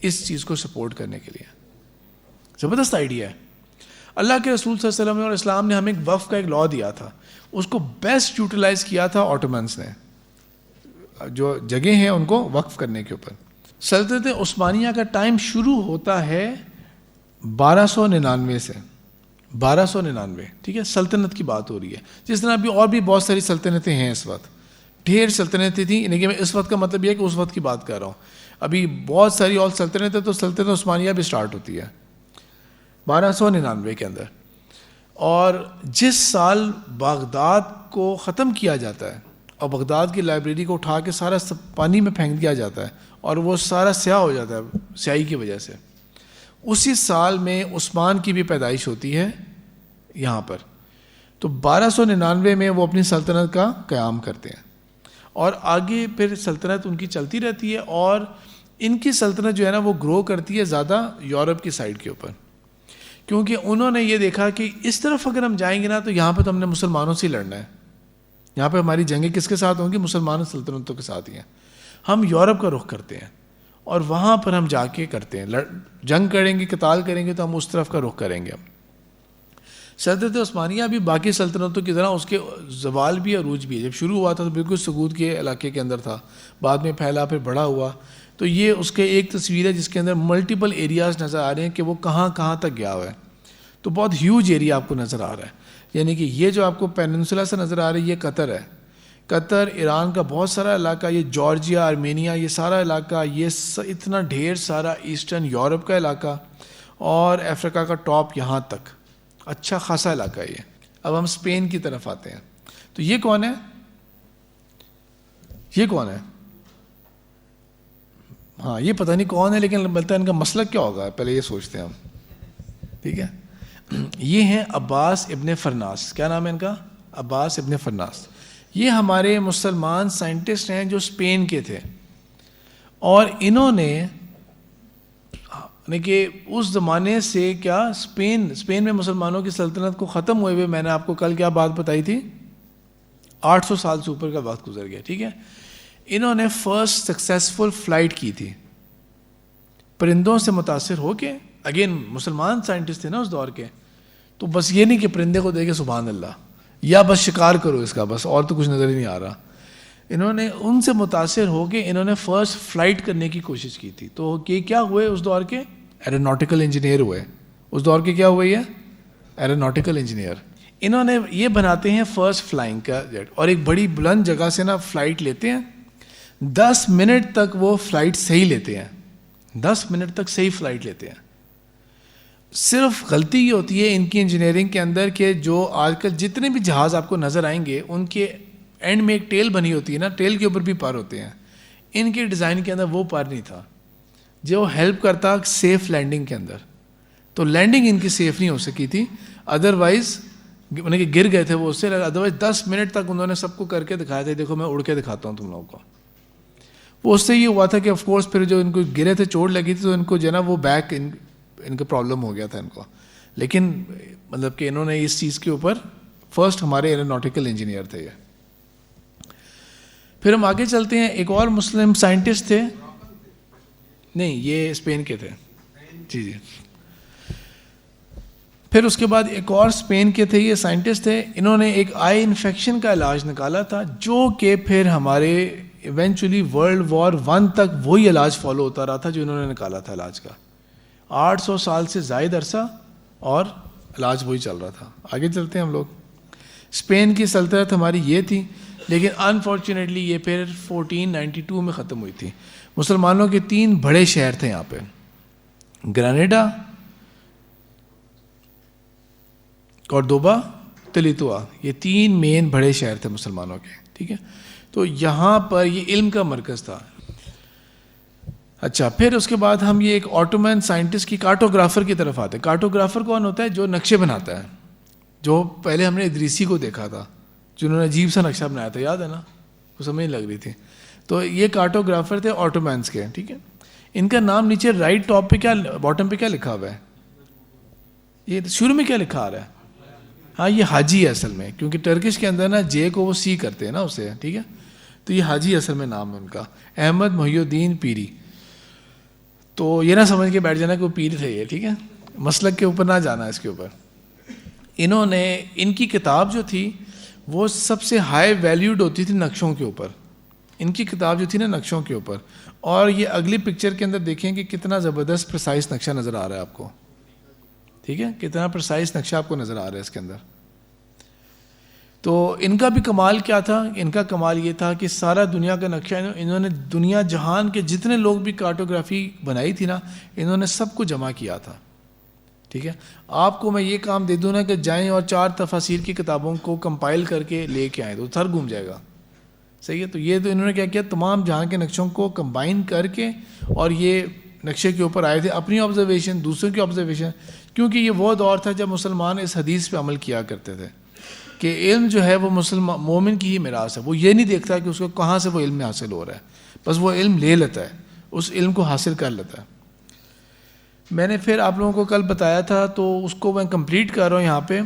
اس چیز کو سپورٹ کرنے کے لیے. زبردست آئیڈیا ہے. اللہ کے رسول صلی اللہ علیہ وسلم اور اسلام نے ہمیں ایک وقف کا ایک لا دیا تھا, اس کو بیسٹ یوٹیلائز کیا تھا آٹومنس نے, جو جگہ ہیں ان کو وقف کرنے کے اوپر. سلطنت عثمانیہ کا ٹائم شروع ہوتا ہے 1299 سے, 1299, ٹھیک ہے, سلطنت کی بات ہو رہی ہے. جس طرح ابھی اور بھی بہت ساری سلطنتیں ہیں اس وقت, ڈھیر سلطنتیں تھیں, لیکن میں اس وقت کا مطلب یہ ہے کہ اس وقت کی بات کر رہا ہوں. ابھی بہت ساری اور سلطنتیں, تو سلطنت عثمانیہ بھی سٹارٹ ہوتی ہے 1299 کے اندر. اور جس سال بغداد کو ختم کیا جاتا ہے, اور بغداد کی لائبریری کو اٹھا کے سارا پانی میں پھینک دیا جاتا ہے, اور وہ سارا سیاہ ہو جاتا ہے سیاہی کی وجہ سے, اسی سال میں عثمان کی بھی پیدائش ہوتی ہے یہاں پر. تو 1299 میں وہ اپنی سلطنت کا قیام کرتے ہیں, اور آگے پھر سلطنت ان کی چلتی رہتی ہے. اور ان کی سلطنت جو ہے نا وہ گرو کرتی ہے زیادہ یورپ کی سائڈ کے اوپر, کیونکہ انہوں نے یہ دیکھا کہ اس طرف اگر ہم جائیں گے نا تو یہاں پہ تو ہم نے مسلمانوں سے لڑنا ہے, یہاں پہ ہماری جنگیں کس کے ساتھ ہوں گی, مسلمان سلطنتوں کے ساتھ ہی ہیں. ہم یورپ کا رخ کرتے ہیں, اور وہاں پر ہم جا کے کرتے ہیں, جنگ کریں گے, قتال کریں گے, تو ہم اس طرف کا رخ کریں گے. سلطنت عثمانیہ بھی باقی سلطنتوں کی طرح اس کے زوال بھی عروج بھی ہے. جب شروع ہوا تھا تو بالکل سقوط کے علاقے کے اندر تھا, بعد میں پھیلا, پھر بڑا ہوا. تو یہ اس کے ایک تصویر ہے جس کے اندر ملٹیپل ایریاز نظر آ رہے ہیں کہ وہ کہاں کہاں تک گیا ہوا ہے. تو بہت ہیوج ایریا آپ کو نظر آ رہا ہے, یعنی کہ یہ جو آپ کو پیننسولا سے نظر آ رہی ہے یہ قطر ہے, قطر, ایران کا بہت سارا علاقہ, یہ جارجیا, آرمینیا, یہ سارا علاقہ, یہ اتنا ڈھیر سارا ایسٹرن یورپ کا علاقہ, اور افریقہ کا ٹاپ یہاں تک, اچھا خاصا علاقہ ہے یہ. اب ہم اسپین کی طرف آتے ہیں. تو یہ کون ہے, یہ کون ہے, ہاں یہ پتہ نہیں کون ہے, لیکن بلتا ہے ان کا مسلک کیا ہوگا, پہلے یہ سوچتے ہیں ہم, ٹھیک ہے. یہ ہیں عباس ابن فرناس, کیا نام ہے ان کا, عباس ابن فرناس. یہ ہمارے مسلمان سائنٹسٹ ہیں جو اسپین کے تھے, اور انہوں نے یعنی کہ اس زمانے سے کیا اسپین میں مسلمانوں کی سلطنت کو ختم ہوئے ہوئے, میں نے آپ کو کل کیا بات بتائی تھی, 800 سال سے اوپر کا وقت گزر گیا, ٹھیک ہے. انہوں نے فرسٹ سکسیسفل فلائٹ کی تھی پرندوں سے متاثر ہو کے. اگین مسلمان سائنٹسٹ تھے نا اس دور کے, تو بس یہ نہیں کہ پرندے کو دیکھے سبحان اللہ, یا بس شکار کرو اس کا بس, اور تو کچھ نظر ہی نہیں آ رہا. انہوں نے ان سے متاثر ہو کے انہوں نے فرسٹ فلائٹ کرنے کی کوشش کی تھی. تو یہ کیا ہوئے اس دور کے, ایروناٹیکل انجینئر ہوئے. اس دور کے کیا ہوئے, یہ ایروناٹیکل انجینئر. انہوں نے یہ بناتے ہیں فرسٹ فلائنگ کا جیٹ, اور ایک بڑی بلند جگہ سے نا فلائٹ لیتے ہیں. 10 منٹ تک وہ فلائٹ صحیح لیتے ہیں, 10 منٹ تک صحیح فلائٹ لیتے ہیں. صرف غلطی یہ ہوتی ہے ان کی انجینئرنگ کے اندر کہ جو آج کل جتنے بھی جہاز آپ کو نظر آئیں گے ان کے اینڈ میں ایک ٹیل بنی ہوتی ہے نا, ٹیل کے اوپر بھی پر ہوتے ہیں. ان کے ڈیزائن کے اندر وہ پر نہیں تھا جو ہیلپ کرتا سیف لینڈنگ کے اندر. تو لینڈنگ ان کی سیف نہیں ہو سکی تھی, ادروائز کہ گر گئے تھے وہ اس سے، ادروائز 10 منٹ تک انہوں نے سب کو کر کے دکھایا تھا، دیکھو میں اڑ کے دکھاتا ہوں تم لوگوں کو. وہ اس سے یہ ہوا تھا کہ آف کورس پھر جو ان کو گرے تھے چوٹ لگی تھی تو ان کو جو ہے نا وہ بیک ان کا پرابلم ہو گیا تھا ان کو. لیکن مطلب کہ انہوں نے اس چیز کے اوپر فرسٹ ہمارے ایروناٹیکل انجینئر تھے یہ. پھر ہم آگے چلتے ہیں. ایک اور مسلم سائنٹسٹ تھے، نہیں یہ اسپین کے تھے جی. پھر اس کے بعد ایک اور اسپین کے تھے، یہ سائنٹسٹ تھے، انہوں نے ایک آئی انفیکشن کا علاج نکالا تھا جو کہ پھر ہمارے ایونچولی ورلڈ وار 1 تک وہی علاج فالو ہوتا رہا تھا جو انہوں نے نکالا تھا علاج کا. 800 سال سے زائد عرصہ اور علاج وہی چل رہا تھا. آگے چلتے ہیں ہم لوگ. اسپین کی سلطنت ہماری یہ تھی، لیکن انفارچونیٹلی یہ پھر 1492 میں ختم ہوئی تھی. مسلمانوں کے 3 بڑے شہر تھے یہاں پہ، گرانیڈا، کورڈوبا، تلیتوا، یہ 3 مین بڑے شہر تھے مسلمانوں کے. ٹھیک ہے، تو یہاں پر یہ علم کا مرکز تھا. اچھا، پھر اس کے بعد ہم یہ ایک آٹومین سائنٹسٹ کی کارٹوگرافر کی طرف آتے ہیں. کارٹوگرافر کون ہوتا ہے؟ جو نقشے بناتا ہے. جو پہلے ہم نے ادریسی کو دیکھا تھا جنہوں نے عجیب سا نقشہ بنایا تھا، یاد ہے نا، وہ سمجھ نہیں لگ رہی تھی. تو یہ کارٹوگرافر تھے آٹومینس کے. ٹھیک ہے، ان کا نام نیچے رائٹ ٹاپ پہ کیا، باٹم پہ کیا لکھا ہوا ہے؟ یہ شروع میں کیا لکھا آ رہا ہے؟ ہاں یہ حاجی ہے اصل میں، کیونکہ ٹرکش کے اندر نا جے کو وہ سی کرتے ہیں نا اسے. ٹھیک ہے، تو یہ حاجی اصل میں نام ہے ان کا، احمد محی الدین پیری. تو یہ نہ سمجھ کے بیٹھ جانا کہ وہ پیر تھے یہ. ٹھیک ہے، مسلک کے اوپر نہ جانا اس کے اوپر. انہوں نے، ان کی کتاب جو تھی وہ سب سے ہائی ویلیوڈ ہوتی تھی نقشوں کے اوپر. ان کی کتاب جو تھی نا نقشوں کے اوپر. اور یہ اگلی پکچر کے اندر دیکھیں کہ کتنا زبردست پرسائز نقشہ نظر آ رہا ہے آپ کو. ٹھیک ہے، کتنا پرسائز نقشہ آپ کو نظر آ رہا ہے اس کے اندر. تو ان کا بھی کمال کیا تھا؟ ان کا کمال یہ تھا کہ سارا دنیا کا نقشہ انہوں نے، دنیا جہان کے جتنے لوگ بھی کارٹوگرافی بنائی تھی نا، انہوں نے سب کو جمع کیا تھا. ٹھیک ہے، آپ کو میں یہ کام دے دوں نا کہ جائیں اور 4 تفاسیر کی کتابوں کو کمپائل کر کے لے کے آئیں تو تھر گھوم جائے گا. صحیح ہے، تو یہ تو انہوں نے کیا کیا، تمام جہان کے نقشوں کو کمبائن کر کے اور یہ نقشے کے اوپر آئے تھے، اپنی آبزرویشن، دوسروں کی آبزرویشن. کیونکہ یہ وہ دور تھا جب مسلمان اس حدیث پہ عمل کیا کرتے تھے کہ علم جو ہے وہ مسلمان مومن کی ہی میراث ہے. وہ یہ نہیں دیکھتا کہ اس کو کہاں سے وہ علم حاصل ہو رہا ہے، بس وہ علم لے لیتا ہے، اس علم کو حاصل کر لیتا ہے. میں نے پھر آپ لوگوں کو کل بتایا تھا تو اس کو میں کمپلیٹ کر رہا ہوں یہاں پہ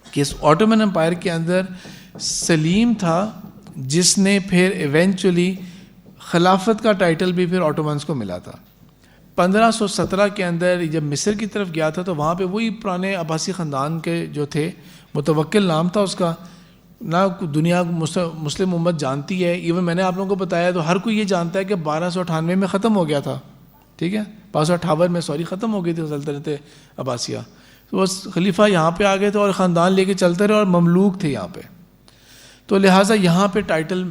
کہ اس آٹومن امپائر کے اندر سلیم تھا جس نے پھر ایونچولی خلافت کا ٹائٹل بھی پھر آٹومنس کو ملا تھا. 1517 کے اندر جب مصر کی طرف گیا تھا تو وہاں پہ وہی پرانے عباسی خاندان کے جو تھے، متوکل نام تھا اس کا، نہ دنیا مسلم امت جانتی ہے. ایون میں نے آپ لوگوں کو بتایا تو ہر کوئی یہ جانتا ہے کہ 1298 میں ختم ہو گیا تھا. ٹھیک ہے، 558 میں ختم ہو گئی تھی سلطنت عباسیہ. تو بس خلیفہ یہاں پہ آ گئے تھے اور خاندان لے کے چلتے رہے اور مملوک تھے یہاں پہ. تو لہٰذا یہاں پہ ٹائٹل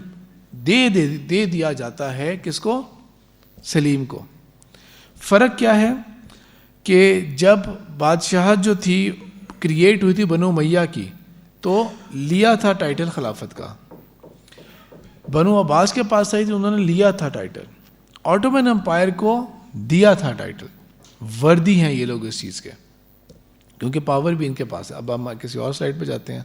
دے دیا جاتا ہے کس کو؟ سلیم کو. فرق کیا ہے کہ جب بادشاہت جو تھی کریٹ ہوئی تھی بنو امیہ کی تو لیا تھا ٹائٹل خلافت کا. بنو عباس کے پاس آئی تھی، انہوں نے لیا تھا ٹائٹل. آٹومن امپائر کو دیا تھا ٹائٹل. وردی ہیں یہ لوگ اس چیز کے، کیونکہ پاور بھی ان کے پاس ہے. اب ہم کسی اور سلائڈ پہ جاتے ہیں.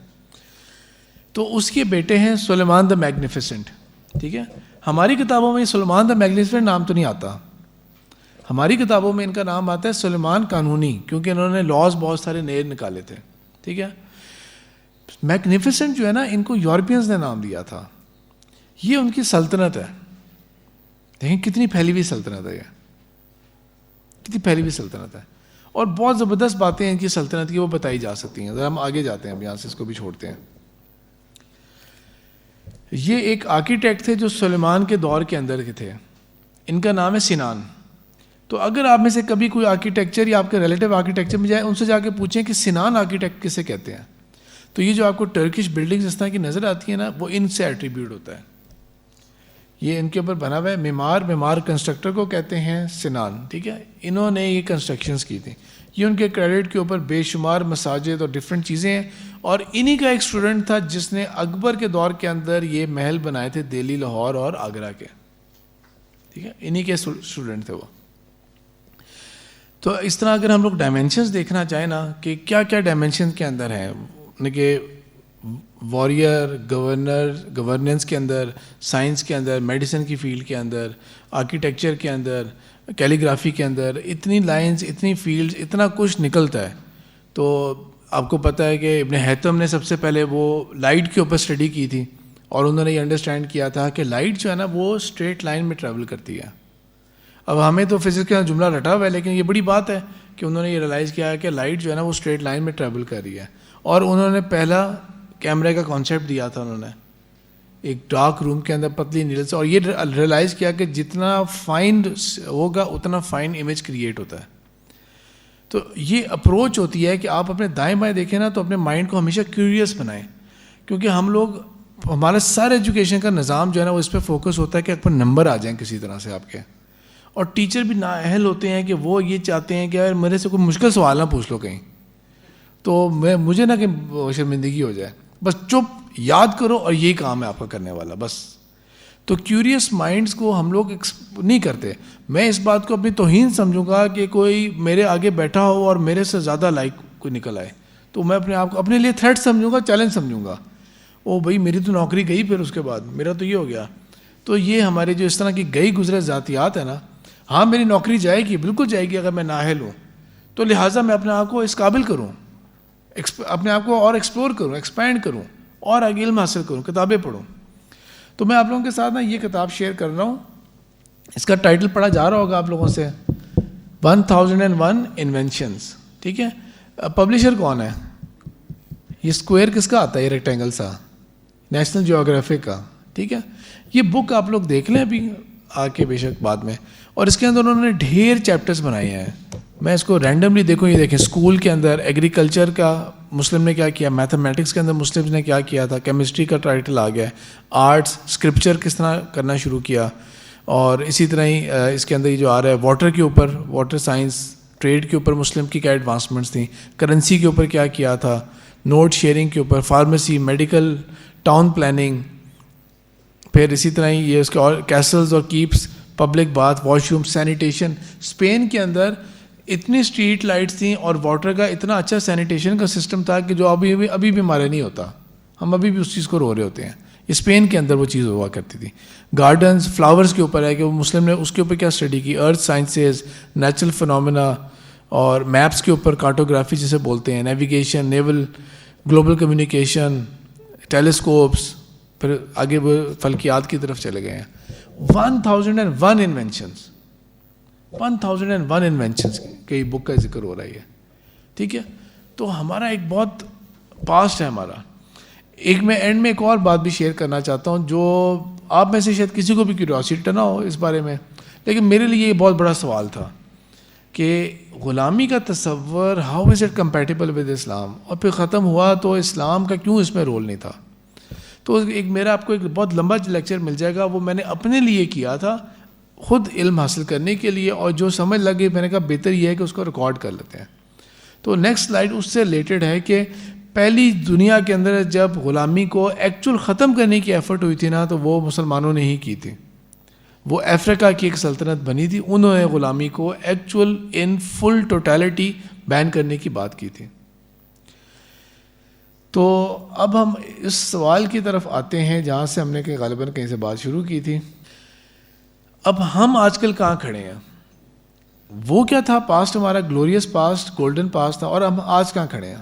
تو اس کے بیٹے ہیں سلیمان دا میگنیفیسنٹ. ٹھیک ہے، ہماری کتابوں میں سلیمان دا میگنیفیسنٹ نام تو نہیں آتا، ہماری کتابوں میں ان کا نام آتا ہے سلیمان قانونی، کیونکہ انہوں نے لاز بہت سارے نئے نکالے تھے. ٹھیک ہے، میگنیفیسنٹ جو ہے نا ان کو یورپینز نے نام دیا تھا. یہ ان کی سلطنت ہے. دیکھیں کتنی پھیلی ہوئی سلطنت ہے، یہ کتنی پھیلی ہوئی سلطنت ہے. اور بہت زبردست باتیں ان کی سلطنت کی وہ بتائی جا سکتی ہیں. ذرا ہم آگے جاتے ہیں، اب یہاں سے اس کو بھی چھوڑتے ہیں. یہ ایک آرکیٹیکٹ تھے جو سلیمان کے دور کے اندر کے تھے. ان کا نام ہے سنان. تو اگر آپ میں سے کبھی کوئی آرکیٹیکچر یا آپ کے ریلیٹیو آرکیٹیکچر میں جائے، ان سے جا کے پوچھیں کہ سنان آرکیٹیکٹ کسے کہتے ہیں، تو یہ جو آپ کو ٹرکش بلڈنگز اس طرح کی نظر آتی ہیں نا، وہ ان سے ایٹریبیوٹ ہوتا ہے. یہ ان کے اوپر بنا ہوا ہے. معمار کنسٹرکٹر کو کہتے ہیں سنان. ٹھیک ہے، انہوں نے یہ کنسٹرکشنز کی تھیں. یہ ان کے کریڈٹ کے اوپر بے شمار مساجد اور ڈفرینٹ چیزیں ہیں. اور انہی کا ایک اسٹوڈنٹ تھا جس نے اکبر کے دور کے اندر یہ محل بنائے تھے دہلی، لاہور اور آگرہ کے. ٹھیک ہے، انہی کے اسٹوڈنٹ تھے وہ. تو اس طرح اگر ہم لوگ ڈائمینشنز دیکھنا چاہیں نا کہ کیا کیا ڈائمینشن کے اندر ہیں، کہ واریر گورننس کے اندر، سائنس کے اندر، میڈیسن کی فیلڈ کے اندر، آرکیٹیکچر کے اندر، کیلیگرافی کے اندر اتنی لائنز، اتنی فیلڈز، اتنا کچھ نکلتا ہے. تو آپ کو پتہ ہے کہ ابن حیثم نے سب سے پہلے وہ لائٹ کے اوپر اسٹڈی کی تھی، اور انہوں نے یہ انڈرسٹینڈ کیا تھا کہ لائٹ جو ہے نا وہ اسٹریٹ لائن میں ٹریول کرتی ہے. اب ہمیں تو فزکس کا جملہ رٹا ہوا ہے، لیکن یہ بڑی بات ہے کہ انہوں نے یہ ریلائز کیا ہے کہ لائٹ جو ہے نا وہ اسٹریٹ لائن میں ٹریول کر رہی ہے. اور انہوں نے پہلا کیمرے کا کانسیپٹ دیا تھا انہوں نے ایک ڈارک روم کے اندر پتلی نیڈل سے، اور یہ ریلائز کیا کہ جتنا فائن ہوگا اتنا فائن امیج کریٹ ہوتا ہے. تو یہ اپروچ ہوتی ہے کہ آپ اپنے دائیں بائیں دیکھیں نا تو اپنے مائنڈ کو ہمیشہ کیوریس بنائیں، کیونکہ ہم لوگ، ہمارا سارا ایجوکیشن کا نظام جو ہے نا وہ اس پہ فوکس ہوتا ہے کہ آپ پر نمبر آ جائیں کسی طرح سے آپ کے. اور ٹیچر بھی نااہل ہوتے ہیں کہ وہ یہ چاہتے ہیں کہ یار میرے سے کوئی مشکل سوال نہ پوچھ لو کہیں، تو مجھے نہ کہ شرمندگی ہو جائے، بس چپ یاد کرو اور یہی کام ہے آپ کا کرنے والا بس. تو کیوریس مائنڈس کو ہم لوگ نہیں کرتے. میں اس بات کو اپنی توہین سمجھوں گا کہ کوئی میرے آگے بیٹھا ہو اور میرے سے زیادہ لائق کوئی نکل آئے تو میں اپنے آپ کو اپنے لیے تھریٹ سمجھوں گا، چیلنج سمجھوں گا. او بھائی میری تو نوکری گئی، پھر اس کے بعد میرا تو یہ ہو گیا. تو یہ ہمارے جو اس طرح کی گئی گزرے ذاتیات ہیں نا، ہاں میری نوکری جائے گی، بالکل جائے گی اگر میں نااہل ہوں، تو لہٰذا میں اپنے آپ کو اس قابل کروں، اپنے آپ کو اور ایکسپلور کروں، ایکسپینڈ کروں، اور آگے علم حاصل کروں، کتابیں پڑھوں. تو میں آپ لوگوں کے ساتھ نا یہ کتاب شیئر کر رہا ہوں. اس کا ٹائٹل پڑھا جا رہا ہوگا آپ لوگوں سے، 1001 انوینشنز. ٹھیک ہے. پبلشر کون ہے؟ یہ اسکوائر کس کا آتا ہے؟ یہ ریکٹینگل سا نیشنل جیوگرافک کا. ٹھیک ہے. یہ بک آپ لوگ دیکھ لیں ابھی آ کے بے شک بعد میں. اور اس کے اندر انہوں نے ڈھیر چیپٹرز بنائے ہیں. میں اس کو رینڈملی دیکھوں، یہ دیکھیں اسکول کے اندر ایگریکلچر کا مسلم نے کیا کیا، میتھمیٹکس کے اندر مسلم نے کیا کیا تھا، کیمسٹری کا ٹائٹل آ گیا ہے، آرٹس اسکرپچر کس طرح کرنا شروع کیا، اور اسی طرح ہی اس کے اندر یہ جو آ رہا ہے واٹر کے اوپر، واٹر سائنس، ٹریڈ کے اوپر مسلم کی کیا ایڈوانسمنٹس تھیں، کرنسی کے اوپر کیا کیا تھا، نوٹ شیئرنگ کے اوپر، فارمیسی، میڈیکل، ٹاؤن پلاننگ، پھر اسی طرح ہی یہ اس کے اور کیسلز اور keeps, public bath, washroom, sanitation. Spain کے اندر اتنی اسٹریٹ لائٹس تھیں اور واٹر کا اتنا اچھا سینیٹیشن کا سسٹم تھا کہ جو ابھی بھی ہمارے نہیں ہوتا، ہم ابھی بھی اس چیز کو رو رہے ہوتے ہیں. اسپین کے اندر وہ چیز ہوا کرتی تھی. گارڈنز، فلاورز کے اوپر ہے کہ وہ مسلم نے اس کے اوپر کیا اسٹڈی کی، ارتھ سائنسز، نیچرل فنومینا، اور میپس کے اوپر کارٹوگرافی جسے بولتے ہیں، نیویگیشن، نیول، گلوبل کمیونیکیشن، ٹیلیسکوپس، پھر آگے وہ فلکیات کی طرف چلے گئے ہیں. 1001 انوینشنز، 1001 انوینشنز کی بک کا ذکر ہو رہا ہے. ٹھیک ہے. تو ہمارا ایک بہت پاسٹ ہے ہمارا. ایک میں اینڈ میں ایک اور بات بھی شیئر کرنا چاہتا ہوں جو آپ میں سے شاید کسی کو بھی کیوریوسٹی نہ ہو اس بارے میں، لیکن میرے لیے یہ بہت بڑا سوال تھا کہ غلامی کا تصور how is it compatible with Islam, اور پھر ختم ہوا تو اسلام کا کیوں اس میں رول نہیں تھا. تو ایک میرا آپ کو ایک بہت لمبا لیکچر مل جائے گا، وہ میں نے اپنے لیے کیا تھا خود علم حاصل کرنے کے لیے، اور جو سمجھ لگے میں نے کہا بہتر یہ ہے کہ اس کو ریکارڈ کر لیتے ہیں. تو نیکسٹ سلائیڈ اس سے ریلیٹڈ ہے کہ پہلی دنیا کے اندر جب غلامی کو ایکچوئل ختم کرنے کی ایفرٹ ہوئی تھی نا، تو وہ مسلمانوں نے ہی کی تھی. وہ افریقہ کی ایک سلطنت بنی تھی، انہوں نے غلامی کو ایکچوئل ان فل ٹوٹیلٹی بین کرنے کی بات کی تھی. تو اب ہم اس سوال کی طرف آتے ہیں جہاں سے ہم نے کہ غالباً کہیں سے بات شروع کی تھی. اب ہم آج کل کہاں کھڑے ہیں؟ وہ کیا تھا پاسٹ، ہمارا گلوریس پاسٹ، گولڈن پاسٹ تھا، اور ہم آج کہاں کھڑے ہیں؟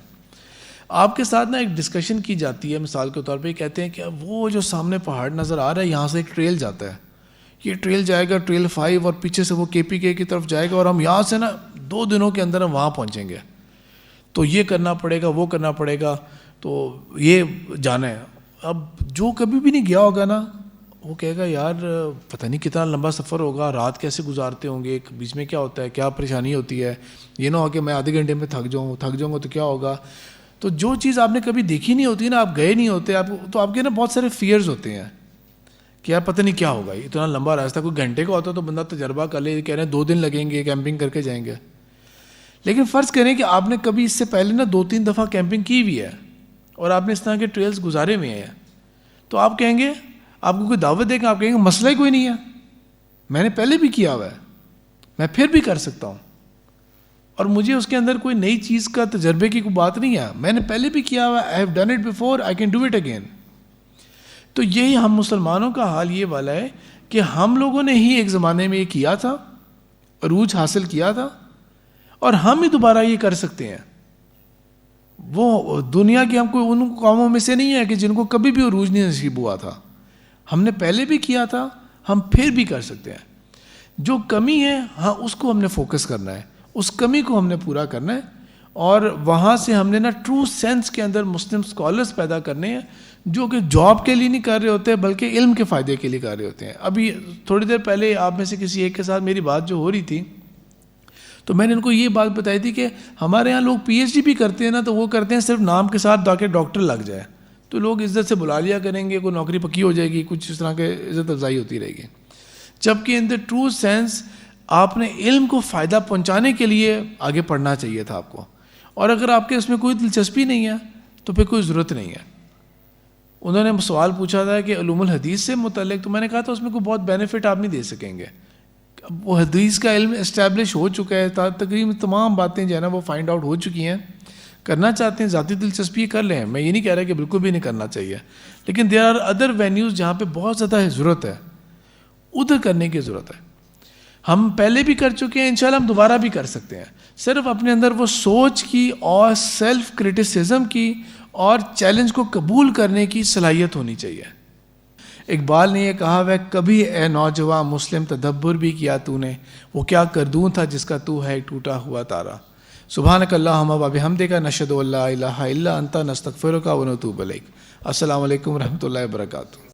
آپ کے ساتھ نا ایک ڈسکشن کی جاتی ہے، مثال کے طور پہ کہتے ہیں کہ وہ جو سامنے پہاڑ نظر آ رہا ہے یہاں سے ایک ٹریل جاتا ہے، یہ ٹریل جائے گا ٹریل 5، اور پیچھے سے وہ KPK کی طرف جائے گا، اور ہم یہاں سے نا 2 دنوں کے اندر ہم وہاں پہنچیں گے. تو یہ کرنا پڑے گا، وہ کرنا پڑے گا، تو یہ جانا ہے. اب جو کبھی بھی نہیں گیا ہوگا نا وہ کہے گا یار پتہ نہیں کتنا لمبا سفر ہوگا، رات کیسے گزارتے ہوں گے، بیچ میں کیا ہوتا ہے، کیا پریشانی ہوتی ہے، یہ نہ ہو کہ میں آدھے گھنٹے میں تھک جاؤں گا تو کیا ہوگا. تو جو چیز آپ نے کبھی دیکھی نہیں ہوتی نا، آپ گئے نہیں ہوتے، تو آپ کے نا بہت سارے فیئرز ہوتے ہیں کہ یار پتہ نہیں کیا ہوگا، اتنا لمبا راستہ، کوئی گھنٹے کا ہوتا تو بندہ تجربہ کر لے، کہہ رہے ہیں 2 دن لگیں گے، کیمپنگ کر کے جائیں گے. لیکن فرض کریں کہ آپ نے کبھی اس سے پہلے نا 2-3 دفعہ کیمپنگ کی ہوئی ہے اور آپ نے اس طرح کے ٹریلز گزارے ہوئے ہیں، تو آپ کہیں گے، آپ کو کوئی دعوت دے گا، آپ کہیں گے مسئلہ ہی کوئی نہیں ہے، میں نے پہلے بھی کیا ہوا ہے، میں پھر بھی کر سکتا ہوں. اور مجھے اس کے اندر کوئی نئی چیز کا تجربے کی کوئی بات نہیں ہے, میں نے پہلے بھی کیا ہوا, I have done it before, I can do it again. تو یہی ہم مسلمانوں کا حال یہ والا ہے کہ ہم لوگوں نے ہی ایک زمانے میں یہ کیا تھا, عروج حاصل کیا تھا, اور ہم ہی دوبارہ یہ کر سکتے ہیں. وہ دنیا کی ہم کوئی ان قوموں میں سے نہیں ہے کہ جن کو کبھی بھی عروج نہیں نصیب ہوا تھا. ہم نے پہلے بھی کیا تھا, ہم پھر بھی کر سکتے ہیں. جو کمی ہے ہاں اس کو ہم نے فوکس کرنا ہے, اس کمی کو ہم نے پورا کرنا ہے, اور وہاں سے ہم نے نا ٹرو سینس کے اندر مسلم اسکالرس پیدا کرنے ہیں جو کہ جاب کے لیے نہیں کر رہے ہوتے بلکہ علم کے فائدے کے لیے کر رہے ہوتے ہیں. ابھی تھوڑی دیر پہلے آپ میں سے کسی ایک کے ساتھ میری بات جو ہو رہی تھی تو میں نے ان کو یہ بات بتائی تھی کہ ہمارے یہاں لوگ پی ایچ ڈی بھی کرتے ہیں نا, تو وہ کرتے ہیں صرف نام کے ساتھ تاکہ ڈاکٹر لگ جائے, تو لوگ عزت سے بلا لیا کریں گے, کوئی نوکری پکی ہو جائے گی, کچھ اس طرح کے عزت افزائی ہوتی رہے گی. جبکہ ان دا ٹرو سینس آپ نے علم کو فائدہ پہنچانے کے لیے آگے پڑھنا چاہیے تھا آپ کو, اور اگر آپ کے اس میں کوئی دلچسپی نہیں ہے تو پھر کوئی ضرورت نہیں ہے. انہوں نے سوال پوچھا تھا کہ علوم الحدیث سے متعلق, تو میں نے کہا تھا اس میں کوئی بہت بینیفٹ آپ نہیں دے سکیں گے. وہ حدیث کا علم اسٹیبلش ہو چکا ہے, تقریباً تمام باتیں جو ہے نا وہ فائنڈ آؤٹ ہو چکی ہیں. کرنا چاہتے ہیں ذاتی دلچسپی کر لیں, میں یہ نہیں کہہ رہا کہ بالکل بھی نہیں کرنا چاہیے, لیکن دیر آر ادر وینیوز جہاں پہ بہت زیادہ ضرورت ہے, ادھر کرنے کی ضرورت ہے. ہم پہلے بھی کر چکے ہیں, انشاءاللہ ہم دوبارہ بھی کر سکتے ہیں. صرف اپنے اندر وہ سوچ کی اور سیلف کرٹیسزم کی اور چیلنج کو قبول کرنے کی صلاحیت ہونی چاہیے. اقبال نے یہ کہا ہے, کبھی اے نوجوان مسلم تدبر بھی کیا تو نے, وہ کیا کردوں تھا جس کا تو ہے ایک ٹوٹا ہوا تارا. سبحانک اللہم و بحمدک نشہد ان لا الہ الا انت نستغفرک و نتوب الیک. السلام علیکم ورحمۃ اللہ وبرکاتہ.